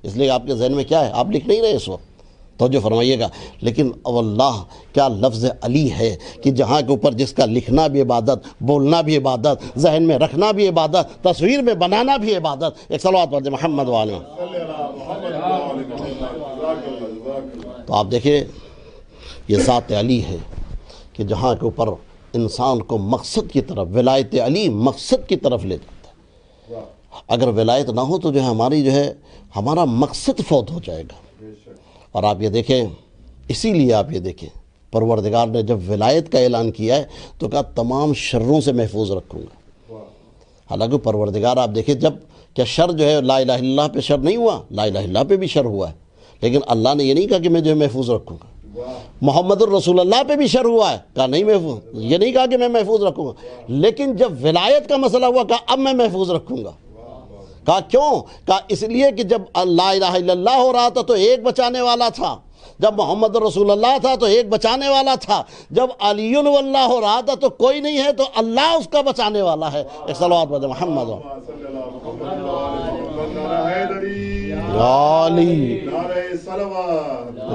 اس لیے آپ کے ذہن میں کیا ہے، آپ لکھ نہیں رہے اس وقت۔ توجہ فرمائیے گا۔ لیکن واللہ کیا لفظ علی ہے کہ جہاں کے اوپر جس کا لکھنا بھی عبادت، بولنا بھی عبادت، ذہن میں رکھنا بھی عبادت، تصویر میں بنانا بھی عبادت۔ ایک صلوات پڑھ دیں محمد وعلیہ۔ تو آپ دیکھیں یہ ذات علی ہے کہ جہاں کے اوپر انسان کو مقصد کی طرف، ولایت علی مقصد کی طرف لے جاتا ہے۔ اگر ولایت نہ ہو تو جو ہے ہماری جو ہے ہمارا مقصد فوت ہو جائے گا۔ اور آپ یہ دیکھیں، اسی لیے آپ یہ دیکھیں پروردگار نے جب ولایت کا اعلان کیا ہے تو کہا تمام شروں سے محفوظ رکھوں گا۔ حالانکہ پروردگار آپ دیکھیں جب کیا شر جو ہے لا الہ الا اللہ پہ شر نہیں ہوا، لا الہ الا اللہ پہ بھی شر ہوا ہے، لیکن اللہ نے یہ نہیں کہا کہ میں جو ہے محفوظ رکھوں گا۔ محمد الرسول اللہ پہ بھی شر ہوا ہے، کہا نہیں محفوظ، یہ نہیں کہا کہ میں محفوظ رکھوں گا، لیکن جب ولایت کا مسئلہ ہوا کہا اب میں محفوظ رکھوں گا۔ کہا کیوں؟ کہا اس لیے کہ جب لا الہ الا اللہ ہو رہا تھا تو ایک بچانے والا تھا، جب محمد رسول اللہ تھا تو ایک بچانے والا تھا، جب علی واللہ ہو رہا تھا تو کوئی نہیں ہے تو اللہ اس کا بچانے والا ہے۔ ایک صلوات پڑھیں محمد علی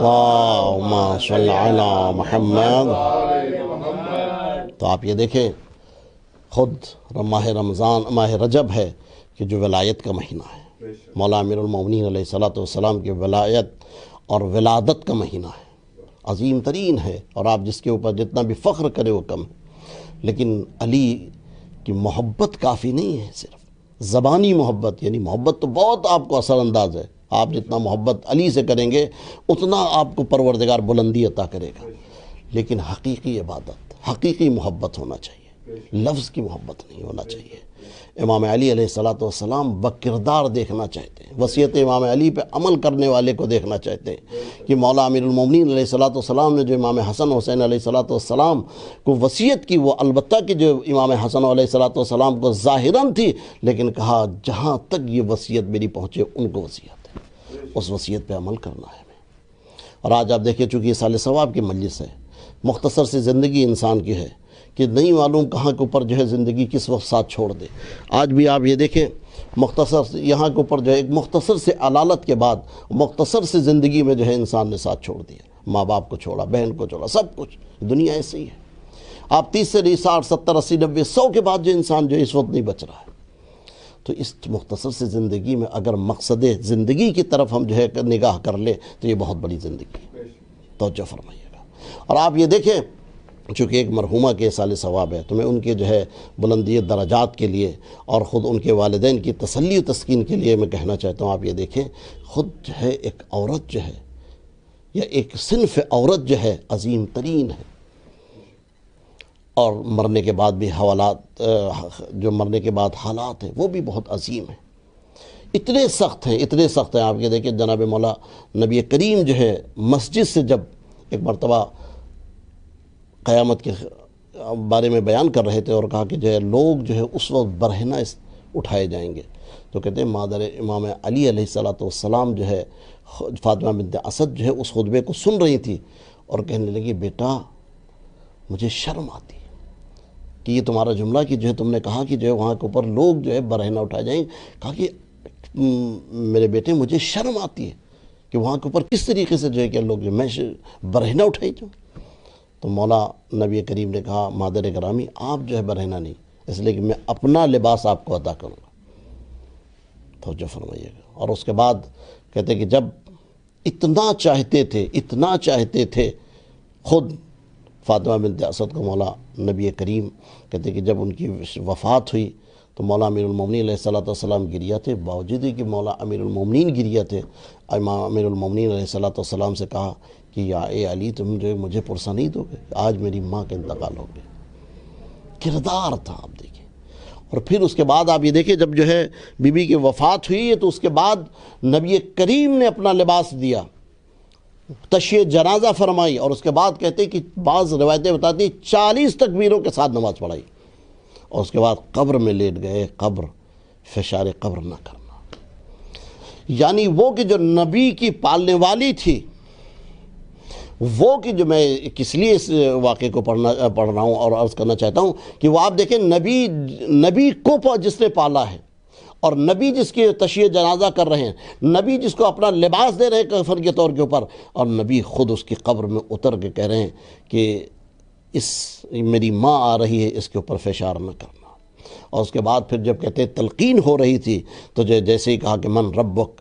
اللہم صلی علی محمد۔ تو آپ یہ دیکھیں خود ماہ رمضان ماہ رجب ہے کہ جو ولایت کا مہینہ ہے، مولا امیر المومنین علیہ الصلوۃ والسلام کی ولایت اور ولادت کا مہینہ ہے، عظیم ترین ہے، اور آپ جس کے اوپر جتنا بھی فخر کرے وہ کم ہے۔ لیکن علی کی محبت کافی نہیں ہے صرف زبانی محبت، یعنی محبت تو بہت آپ کو اثر انداز ہے، آپ جتنا محبت علی سے کریں گے اتنا آپ کو پروردگار بلندی عطا کرے گا، لیکن حقیقی عبادت، حقیقی محبت ہونا چاہیے، لفظ کی محبت نہیں ہونا چاہیے۔ امام علی علیہ الصلوۃ والسلام بکردار دیکھنا چاہتے ہیں، وصیت امام علی پہ عمل کرنے والے کو دیکھنا چاہتے ہیں کہ مولا امیر المومنین علیہ الصلوۃ والسلام نے جو امام حسن حسین علیہ الصلوۃ والسلام کو وصیت کی، وہ البتہ کہ جو امام حسن علیہ الصلوۃ والسلام کو ظاہراً تھی، لیکن کہا جہاں تک یہ وصیت میری پہنچے ان کو وصیت ہے، اس وصیت پہ عمل کرنا ہے ہمیں۔ اور آج آپ دیکھیں چونکہ یہ سال ثواب کی مجلس ہے، مختصر سی زندگی انسان کی ہے کہ نہیں معلوم کہاں کے اوپر جو ہے زندگی کس وقت ساتھ چھوڑ دے۔ آج بھی آپ یہ دیکھیں مختصر یہاں کے اوپر جو ہے ایک مختصر سے علالت کے بعد مختصر سے زندگی میں جو ہے انسان نے ساتھ چھوڑ دیا، ماں باپ کو چھوڑا، بہن کو چھوڑا، سب کچھ، دنیا ایسی ہے۔ آپ 30 سے 60 70 80 90 100 کے بعد جو انسان جو اس وقت نہیں بچ رہا ہے، تو اس مختصر سے زندگی میں اگر مقصد زندگی کی طرف ہم جو ہے نگاہ کر لیں تو یہ بہت بڑی زندگی ہے، توجہ فرمائیے گا۔ اور آپ یہ دیکھیں چونکہ ایک مرحومہ کے سال ثواب ہے تو میں ان کے جو ہے بلندی درجات کے لیے اور خود ان کے والدین کی تسلی و تسکین کے لیے میں کہنا چاہتا ہوں، آپ یہ دیکھیں خود جو ہے ایک عورت جو ہے یا ایک صنف عورت جو ہے عظیم ترین ہے، اور مرنے کے بعد بھی حوالات جو مرنے کے بعد حالات ہیں وہ بھی بہت عظیم ہیں، اتنے سخت ہیں، اتنے سخت ہیں۔ آپ یہ دیکھیں جناب مولا نبی کریم جو ہے مسجد سے جب ایک مرتبہ قیامت کے بارے میں بیان کر رہے تھے اور کہا کہ جو ہے لوگ جو ہے اس وقت برہنہ اٹھائے جائیں گے، تو کہتے ہیں مادر امام علی علیہ الصلوۃ والسلام جو ہے فاطمہ بنت اسد جو ہے اس خطبے کو سن رہی تھی اور کہنے لگی بیٹا مجھے شرم آتی ہے کہ یہ تمہارا جملہ کہ جو ہے تم نے کہا کہ جو ہے وہاں کے اوپر لوگ جو ہے برہنہ اٹھائے جائیں گے، کہا کہ میرے بیٹے مجھے شرم آتی ہے کہ وہاں کے اوپر کس طریقے سے جو ہے کہ لوگ جو میں برہنہ اٹھائی جاؤں۔ تو مولا نبی کریم نے کہا مادر گرامی آپ جو ہے برہنہ نہیں، اس لیے کہ میں اپنا لباس آپ کو عطا کروں گا، توجہ فرمائیے گا۔ اور اس کے بعد کہتے کہ جب اتنا چاہتے تھے خود فاطمہ بنت اسد کو مولا نبی کریم، کہتے کہ جب ان کی وفات ہوئی تو مولا امیر المومنین علیہ الصلوۃ والسلام گریا تھے، باوجود کہ مولا امیر المومنین گریا تھے، امام امیر المومنین علیہ الصلوۃ والسلام سے کہا کہ یا اے علی تم جو مجھے پرسہ نہیں دو گے، آج میری ماں کا انتقال ہو گیا۔ کردار تھا آپ دیکھیں۔ اور پھر اس کے بعد آپ یہ دیکھیں جب جو ہے بی بی کی وفات ہوئی تو اس کے بعد نبی کریم نے اپنا لباس دیا، تشییع جنازہ فرمائی، اور اس کے بعد کہتے ہیں کہ بعض روایتیں بتاتی ہیں 40 تکبیروں کے ساتھ نماز پڑھائی، اور اس کے بعد قبر میں لیٹ گئے، قبر فشار قبر نہ کرنا، یعنی وہ کہ جو نبی کی پالنے والی تھی، وہ کہ جو میں کس لیے اس واقعے کو پڑھ رہا ہوں اور عرض کرنا چاہتا ہوں کہ وہ آپ دیکھیں نبی کو جس نے پالا ہے، اور نبی جس کی تشییع جنازہ کر رہے ہیں، نبی جس کو اپنا لباس دے رہے ہیں کفن کے طور کے اوپر، اور نبی خود اس کی قبر میں اتر کے کہہ رہے ہیں کہ میری ماں آ رہی ہے، اس کے اوپر فشار نہ کرنا۔ اور اس کے بعد پھر جب کہتے ہیں تلقین ہو رہی تھی تو جیسے ہی کہا کہ من ربک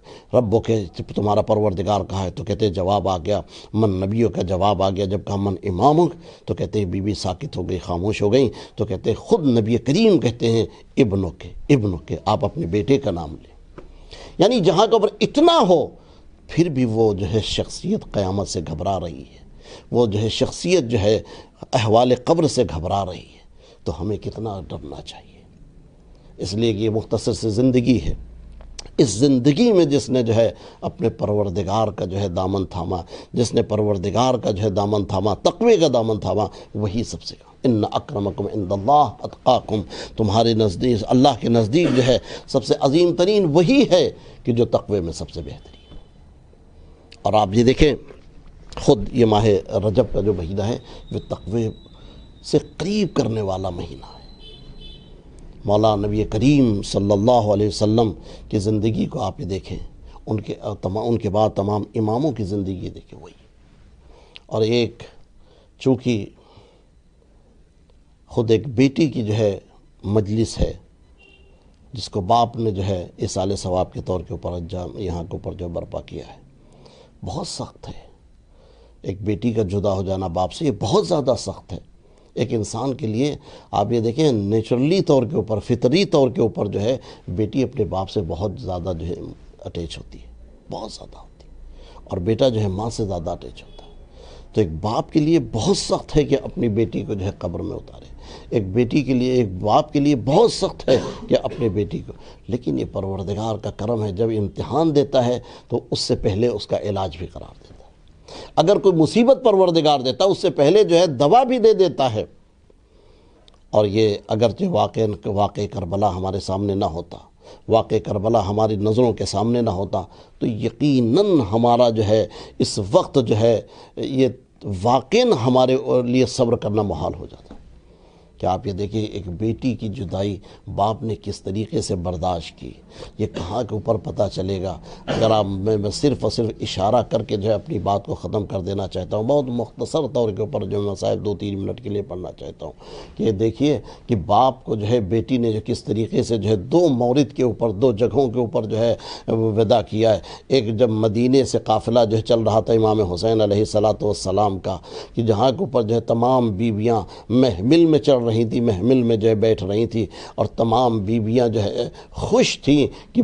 تمہارا پروردگار کہا ہے تو کہتے ہیں جواب آ گیا، من نبیوں کا جواب آ گیا۔ جب کہا من امامک تو کہتے ہیں بی بی ساکت ہو گئی، خاموش ہو گئیں، تو کہتے ہیں خود نبی کریم کہتے ہیں ابنک آپ اپنے بیٹے کا نام لیں۔ یعنی جہاں کے اوپر اتنا ہو پھر بھی وہ جو ہے شخصیت قیامت سے گھبرا رہی ہے، وہ جو ہے شخصیت جو ہے احوال قبر سے گھبرا رہی ہے، تو ہمیں کتنا ڈرنا چاہیے۔ اس لیے کہ یہ مختصر سی زندگی ہے، اس زندگی میں جس نے جو ہے اپنے پروردگار کا جو ہے دامن تھاما، جس نے پروردگار کا جو ہے دامن تھاما، تقوی کا دامن تھاما، وہی سب سے ان اکرمکم عند اللہ اتقاکم، تمہارے نزدیک اللہ کے نزدیک جو ہے سب سے عظیم ترین وہی ہے کہ جو تقوی میں سب سے بہترین۔ اور آپ یہ دیکھیں خود یہ ماہ رجب کا جو مہینہ ہے وہ تقوی سے قریب کرنے والا مہینہ ہے۔ مولا نبی کریم صلی اللہ علیہ وسلم کی زندگی کو آپ یہ دیکھیں، ان کے بعد تمام اماموں کی زندگی دیکھیں وہی۔ اور ایک چونکہ خود ایک بیٹی کی جو ہے مجلس ہے جس کو باپ نے جو ہے ایصال ثواب کے طور کے اوپر یہاں کے اوپر جو برپا کیا ہے، بہت سخت ہے۔ ایک بیٹی کا جدا ہو جانا باپ سے یہ بہت زیادہ سخت ہے۔ ایک انسان کے لیے آپ یہ دیکھیں نیچرلی طور کے اوپر، فطری طور کے اوپر جو ہے بیٹی اپنے باپ سے بہت زیادہ جو ہے اٹیچ ہوتی ہے، بہت زیادہ ہوتی ہے، اور بیٹا جو ہے ماں سے زیادہ اٹیچ ہوتا ہے۔ تو ایک باپ کے لیے بہت سخت ہے کہ اپنی بیٹی کو جو ہے قبر میں اتارے، ایک بیٹی کے لیے، ایک باپ کے لیے بہت سخت ہے کہ اپنے بیٹی کو، لیکن یہ پروردگار کا کرم ہے، جب امتحان دیتا ہے تو اس سے پہلے اس کا علاج بھی قرار دیتا ہے۔ اگر کوئی مصیبت پروردگار دیتا اس سے پہلے جو ہے دوا بھی دے دیتا ہے۔ اور یہ اگرچہ واقع کربلا ہمارے سامنے نہ ہوتا، واقع کربلا ہماری نظروں کے سامنے نہ ہوتا، تو یقیناً ہمارا جو ہے اس وقت جو ہے یہ واقعاً ہمارے لیے صبر کرنا محال ہو جاتا۔ کہ آپ یہ دیکھیں ایک بیٹی کی جدائی باپ نے کس طریقے سے برداشت کی، یہ کہاں کے اوپر پتہ چلے گا۔ اگر آپ میں صرف اور صرف اشارہ کر کے جو ہے اپنی بات کو ختم کر دینا چاہتا ہوں، بہت مختصر طور کے اوپر جو میں صاحب 2-3 منٹ کے لیے پڑھنا چاہتا ہوں کہ دیکھیے کہ باپ کو جو ہے بیٹی نے جو کس طریقے سے جو ہے 2 مورد کے اوپر، 2 جگہوں کے اوپر جو ہے ودا کیا ہے۔ ایک جب مدینے سے قافلہ جو ہے چل رہا تھا امام حسین علیہ السلام کا، کہ جہاں کے اوپر جو ہے تمام بیویاں محمل میں چڑھ رہی تھی، محمل میں جو ہے بیٹھ رہی تھی، اور تمام بیویاں جو ہے خوش تھیں کہ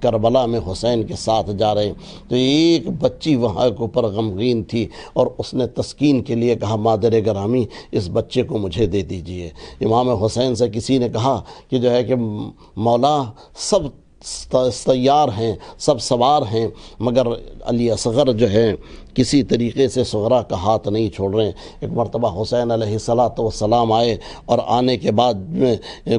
کربلا میں حسین کے ساتھ جا رہے ہیں۔ تو ایک بچی وہاں کے اوپر غمگین تھی اور اس نے تسکین کے لیے کہا مادر گرامی اس بچے کو مجھے دے دیجئے۔ امام حسین سے کسی نے کہا کہ جو ہے کہ مولا سب تیار ہیں، سب سوار ہیں، مگر علی اصغر جو ہے کسی طریقے سے صغرا کا ہاتھ نہیں چھوڑ رہے ہیں۔ ایک مرتبہ حسین علیہ السلام آئے اور آنے کے بعد میں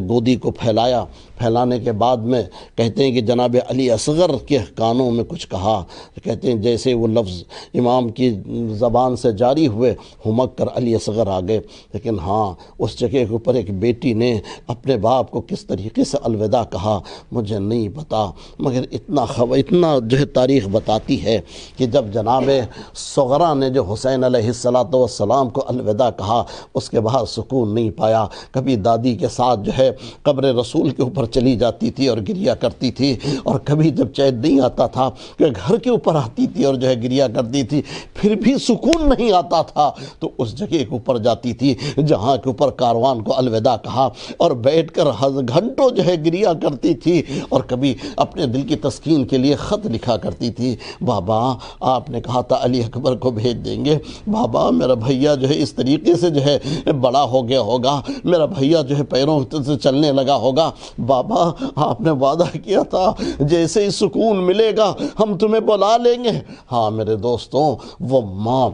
گودی کو پھیلانے کے بعد میں کہتے ہیں کہ جناب علی اصغر کے کانوں میں کچھ کہا، کہتے ہیں جیسے وہ لفظ امام کی زبان سے جاری ہوئے ہمک کر علی اصغر آ گئے۔ لیکن ہاں اس جگہ کے اوپر ایک بیٹی نے اپنے باپ کو کس طریقے سے الوداع کہا مجھے نہیں پتا، مگر اتنا جو ہے تاریخ بتاتی ہے کہ جب جناب صغرا نے جو حسین علیہ السلام کو الوداع کہا اس کے بعد سکون نہیں پایا۔ کبھی دادی کے ساتھ جو ہے قبر رسول کے اوپر چلی جاتی تھی اور گریا کرتی تھی، اور کبھی جب چین نہیں آتا تھا کہ گھر کے اوپر آتی تھی اور جو ہے گریا کرتی تھی، پھر بھی سکون نہیں آتا تھا تو اس جگہ کے اوپر جاتی تھی جہاں کے اوپر کاروان کو الوداع کہا، اور بیٹھ کر گھنٹوں جو ہے گریا کرتی تھی، اور کبھی اپنے دل کی تسکین کے لیے خط لکھا کرتی تھی، بابا آپ نے کہا تھا علی اکبر کو بھیج دیں گے، بابا میرا بھیا جو ہے اس طریقے سے جو ہے بڑا ہو گیا ہوگا، میرا بھیا جو ہے پیروں سے چلنے لگا ہوگا، بابا آپ نے وعدہ کیا تھا جیسے ہی سکون ملے گا ہم تمہیں بلا لیں گے۔ ہاں میرے دوستوں، وہ ماں،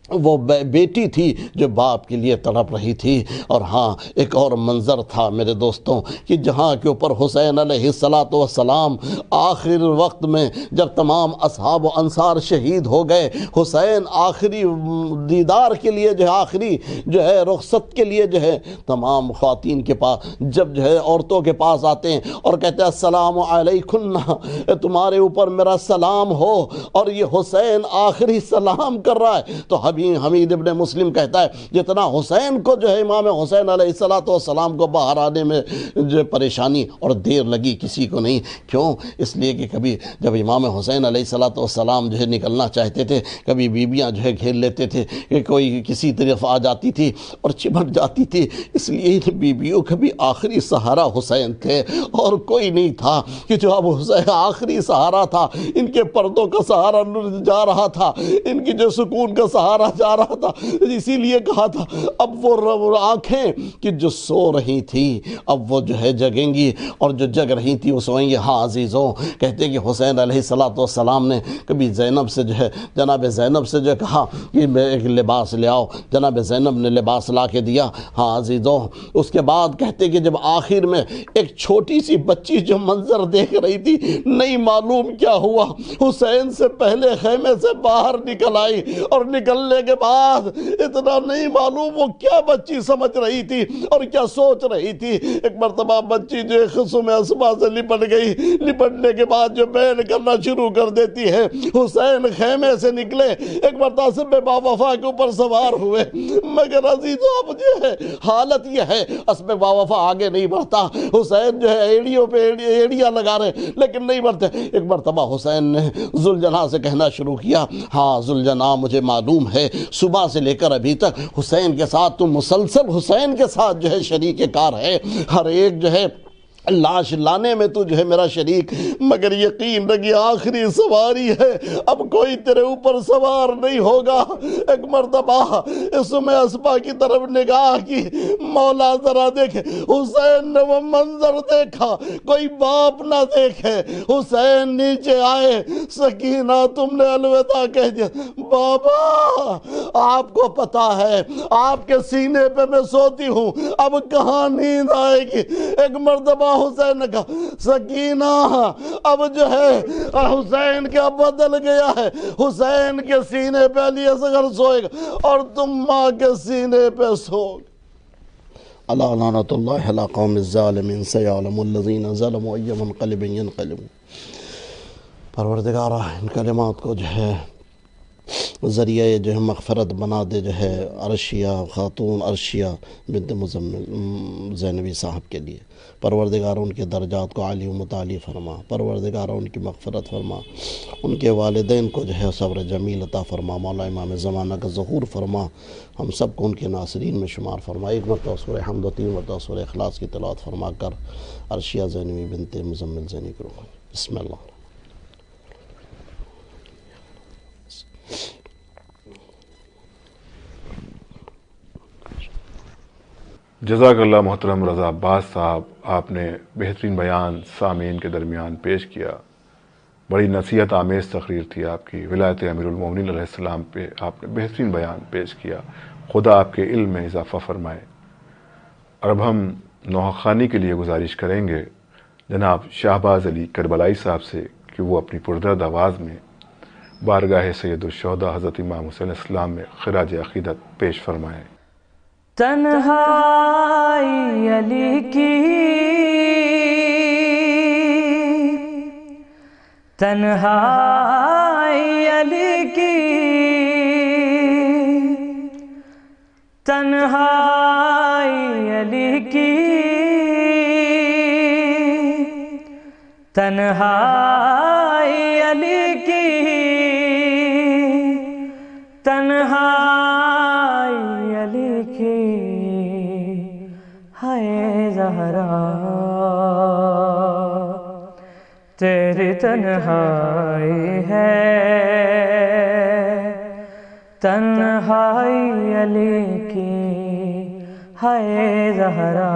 وہ بیٹی تھی جو باپ کے لیے تڑپ رہی تھی۔ اور ہاں ایک اور منظر تھا میرے دوستوں کہ جہاں کے اوپر حسین علیہ السلام آخر وقت میں جب تمام اصحاب و انصار شہید ہو گئے، حسین آخری دیدار کے لیے جو ہے آخری جو ہے رخصت کے لیے جو ہے تمام خواتین کے پاس جب جو ہے عورتوں کے پاس آتے ہیں اور کہتے ہیں السلام علیکم، تمہارے اوپر میرا سلام ہو، اور یہ حسین آخری سلام کر رہا ہے، تو حبیب حمید ابن مسلم کہتا ہے جتنا حسین کو جو ہے امام حسین علیہ السلام کو باہر آنے میں جو پریشانی اور دیر لگی کسی کو نہیں. کیوں؟ اس لیے کہ کبھی جب امام حسین علیہ السلام جو ہے نکلنا چاہتے تھے کبھی بیویاں جو ہے گھیر لیتے تھے کہ کوئی کسی طرف آ جاتی تھی اور چمٹ جاتی تھی. اس لیے ان بیویوں کا بھی آخری سہارا حسین تھے اور کوئی نہیں تھا کہ جو اب حسین آخری سہارا تھا. ان کے پردوں کا سہارا جا رہا تھا, ان کی جو سکون کا سہارا جا رہا تھا. اسی لیے کہا تھا اب وہ آنکھیں کہ جو سو رہی تھی اب وہ جو ہے جگیں گی اور جو جگ رہی تھی وہ سوئیں گی. ہاں عزیزوں, کہتے ہیں کہ حسین علیہ السلام نے کبھی زینب سے جو ہے جناب زینب سے جو کہا کہ میں ایک لباس لے آؤ, جناب زینب نے لباس لا کے دیا. ہاں عزیزوں, اس کے بعد کہتے کہ جب آخر میں ایک چھوٹی سی بچی جو منظر دیکھ رہی تھی نہیں معلوم کیا ہوا, حسین سے پہلے خیمے سے باہر نکل آئی اور نکلنے کے بعد اتنا نہیں معلوم وہ کیا بچی سمجھ رہی تھی اور کیا سوچ رہی تھی. ایک مرتبہ بچی جو خصم اسما سے لپٹ گئی, لپٹنے کے بعد جو بین کرنا شروع کر دیتی ہے. حسین خیمے سے نکلے, ایک مرتبہ سے بے باوفا کے اوپر سوار ہوئے, مگر عزیزوں اب جو ہے حالت یہ ہے اسب باوفا آگے نہیں بڑھتا. حسین جو ہے ایڑیوں پہ ایڑیاں لگا رہے لیکن نہیں بڑھتے. ایک مرتبہ حسین نے ذوالجناح سے کہنا شروع کیا, ہاں ذوالجناح مجھے معلوم ہے صبح سے لے کر ابھی تک حسین کے ساتھ تم مسلسل حسین کے ساتھ جو ہے شریک کار ہے, ہر ایک جو ہے لاش لانے میں تو جو ہے میرا شریک, مگر یقین رکھیے آخری سواری ہے, اب کوئی تیرے اوپر سوار نہیں ہوگا. ایک مرتبہ اسم اسبا کی طرف نگاہ کی, مولا ذرا دیکھے. حسین نے وہ منظر دیکھا, کوئی باپ نہ دیکھے. حسین نیچے آئے, سکینہ تم نے الوداع کہہ دیا. بابا آپ کو پتا ہے آپ کے سینے پہ میں سوتی ہوں, اب کہاں نیند آئے گی. ایک مرتبہ حسین نے کہا سکینہ اب جو ہے حسین کیا بدل گیا ہے, حسین کے سینے پہ علی اصغر سوئے گا اور تم ماں کے سینے پہ سو. اللہ لعنت اللہ علی قوم الظالمین سیعلم الذین ظلموا ای منقلب ینقلبون. پروردگارہ ان کلمات کو جو ہے ذریعہ جو ہے مغفرت بنا دے جو ہے عرشیہ خاتون عرشیہ بنت مزمل زینبی صاحب کے لیے. پروردگار ان کے درجات کو عالی و متعالی فرما, پروردگار ان کی مغفرت فرما, ان کے والدین کو جو ہے صبر جمیل عطا فرما. مولا امام زمانہ کا ظہور فرما, ہم سب کو ان کے ناصرین میں شمار فرما. ایک مرتبہ سورہ حمد و 3 مرتبہ سورہ اخلاص کی تلاوت فرما کر عرشیہ زینبی بنت مزمل زینبی کرو. بسم اللہ. جزاک اللہ محترم رضا عباس صاحب, آپ نے بہترین بیان سامعین کے درمیان پیش کیا. بڑی نصیحت آمیز تقریر تھی آپ کی. ولایت امیر المومنین علیہ السلام پہ آپ نے بہترین بیان پیش کیا. خدا آپ کے علم میں اضافہ فرمائے. اور اب ہم نوحہ خوانی کے لیے گزارش کریں گے جناب شہباز علی کربلائی صاحب سے کہ وہ اپنی پردرد آواز میں بارگاہ سید الشہداء حضرت امام حسین علیہ السلام میں خراج عقیدت پیش فرمائیں. تنہائی علی کی, تنہائی علی کی, تنہائی علی کی, تنہائی علی کی, تنہائی علی کی, ہائے زہرا تیری تنہائی ہے, تنہائی علی کی, ہائے زہرا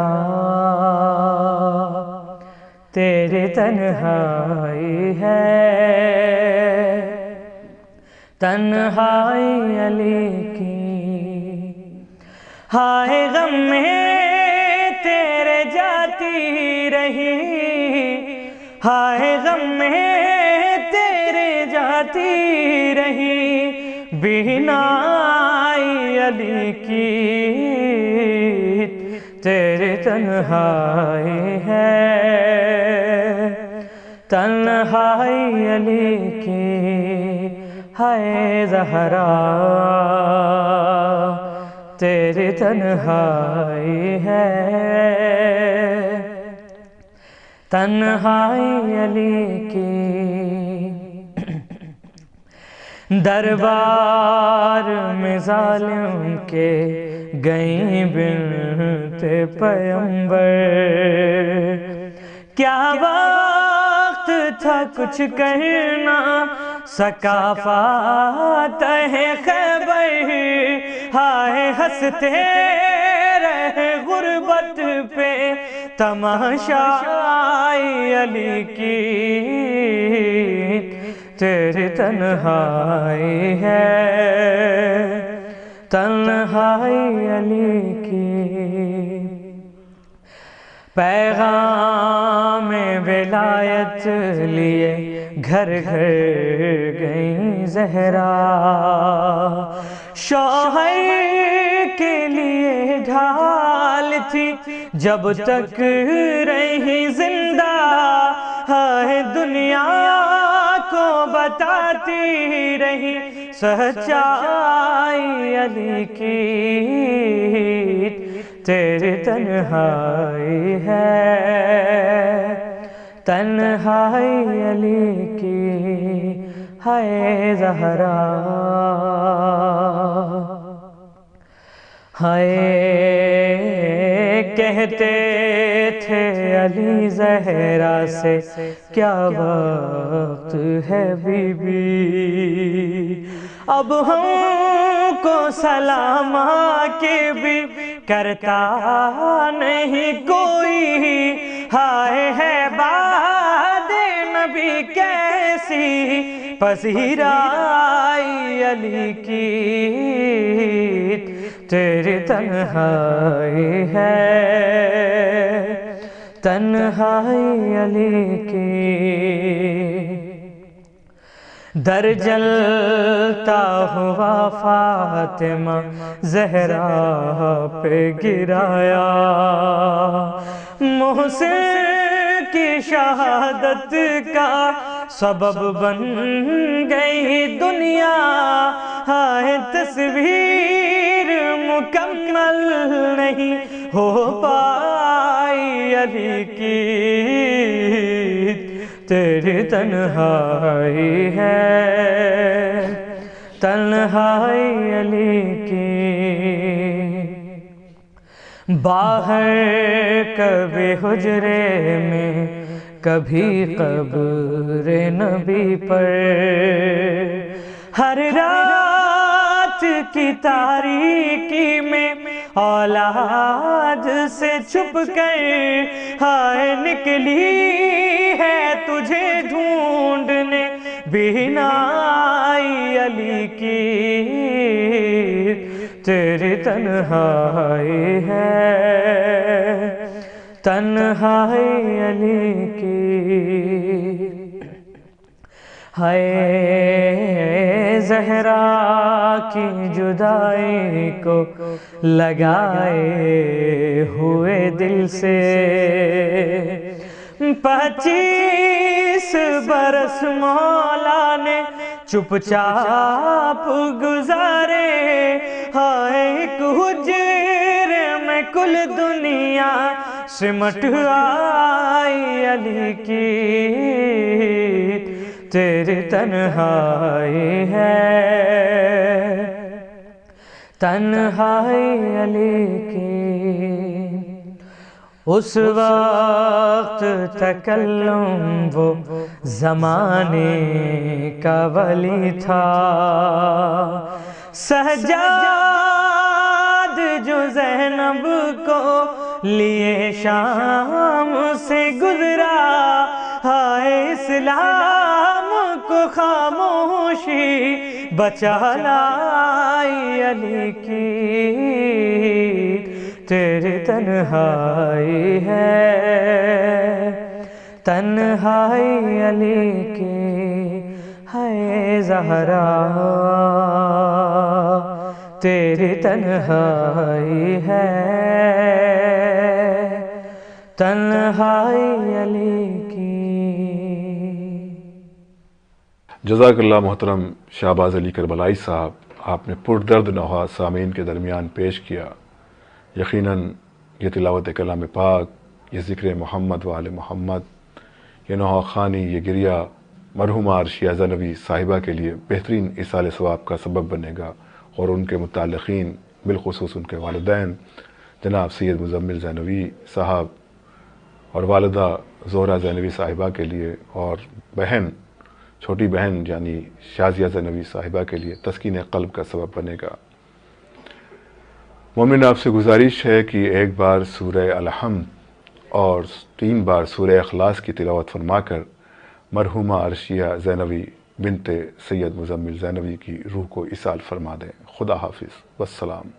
تیری تنہائی ہے, تنہائی علی کی. ہائے غم میں تیرے جاتی رہی, ہائے غم میں تیرے جاتی رہی, بینائی علی کی تیری تنہائی ہے, تنہائی علی کی, ہائے زہرا تیری تنہائی ہے، تنہائی علی کی، دربار میں ظالم کے گئیں بنت پیمبر، کیا وقت تھا کچھ کہنا سکا فاتح خیبر، ہائے ہنستے رہے غربت پہ تماشائی علی کی، تیری تنہائی ہے، تنہائی علی کی، پیغام ولایت لیے گھر گھر گئیں زہرا، شوہر کے لیے ڈھال تھی جب تک رہی زندہ، ہے دنیا کو بتاتی رہی سچائی علی کی، تیری تنہائی ہے، تنہائی علی کی، ہائے زہرا، ہائے کہتے تھے علی زہرا سے کیا وقت ہے بی بی، اب ہم کو سلام کے بھی کرتا نہیں کوئی، ہائے ہے باد نبی کیسی پذیرائی علی کی، تیری تنہائی ہے، تنہائی علی کی، در جلتا ہوا فاطمہ زہرا پہ گرایا، محسن کی شہادت کا سبب بن گئی دنیا، ہائے تصویر مکمل نہیں ہو پائی علی کی، تیری تنہائی ہے، تنہائی علی کی، باہر کبھی حجرے میں کبھی قبر نبی پر، ہر رات کی تاریکی میں اولاد سے چھپ کر، ہائے نکلی ہے تجھے ڈھونڈنے بینائی علی کی، تیری تنہائی ہے، تنہائی علی کی، ہائے زہرا کی جدائی کو لگائے ہوئے دل سے 25 برس مولا نے چپ چاپ گزارے، ہائے ایک حجرے میں کل دنیا سمٹ آئی علی کی، تیری تنہائی ہے، تنہائی علی کی، اس وقت تکلم وہ زمانے کا ولی تھا، سجاد جو زینب کو لیے شام سے گزرا، ہائے اسلام کو خاموشی بچا لائی علی کی، تیری تنہائی ہے، تنہائی علی کی، ہے زہرا تیری تنہائی ہے، تنہائی علی کی۔ جزاک اللہ محترم شہباز علی کربلائی صاحب، آپ نے پردرد نوحہ سامعین کے درمیان پیش کیا۔ یقیناً یہ تلاوت کلام پاک، یہ ذکر محمد و آل محمد، یہ نوحہ خوانی، یہ گریہ مرحومہ عرشیہ زینبی صاحبہ کے لیے بہترین ایصال ثواب کا سبب بنے گا، اور ان کے متعلقین بالخصوص ان کے والدین جناب سید مزمل زینبی صاحب اور والدہ زہرہ زینبی صاحبہ کے لیے، اور بہن، چھوٹی بہن یعنی شازیہ زینبی صاحبہ کے لیے تسکین قلب کا سبب بنے گا۔ مومن آپ سے گزارش ہے کہ ایک بار سورہ الحمد اور 3 بار سورہ اخلاص کی تلاوت فرما کر مرحومہ عرشیہ زینبی بنت سید مزمل زینبی کی روح کو ایصال فرما دیں۔ خدا حافظ، والسلام۔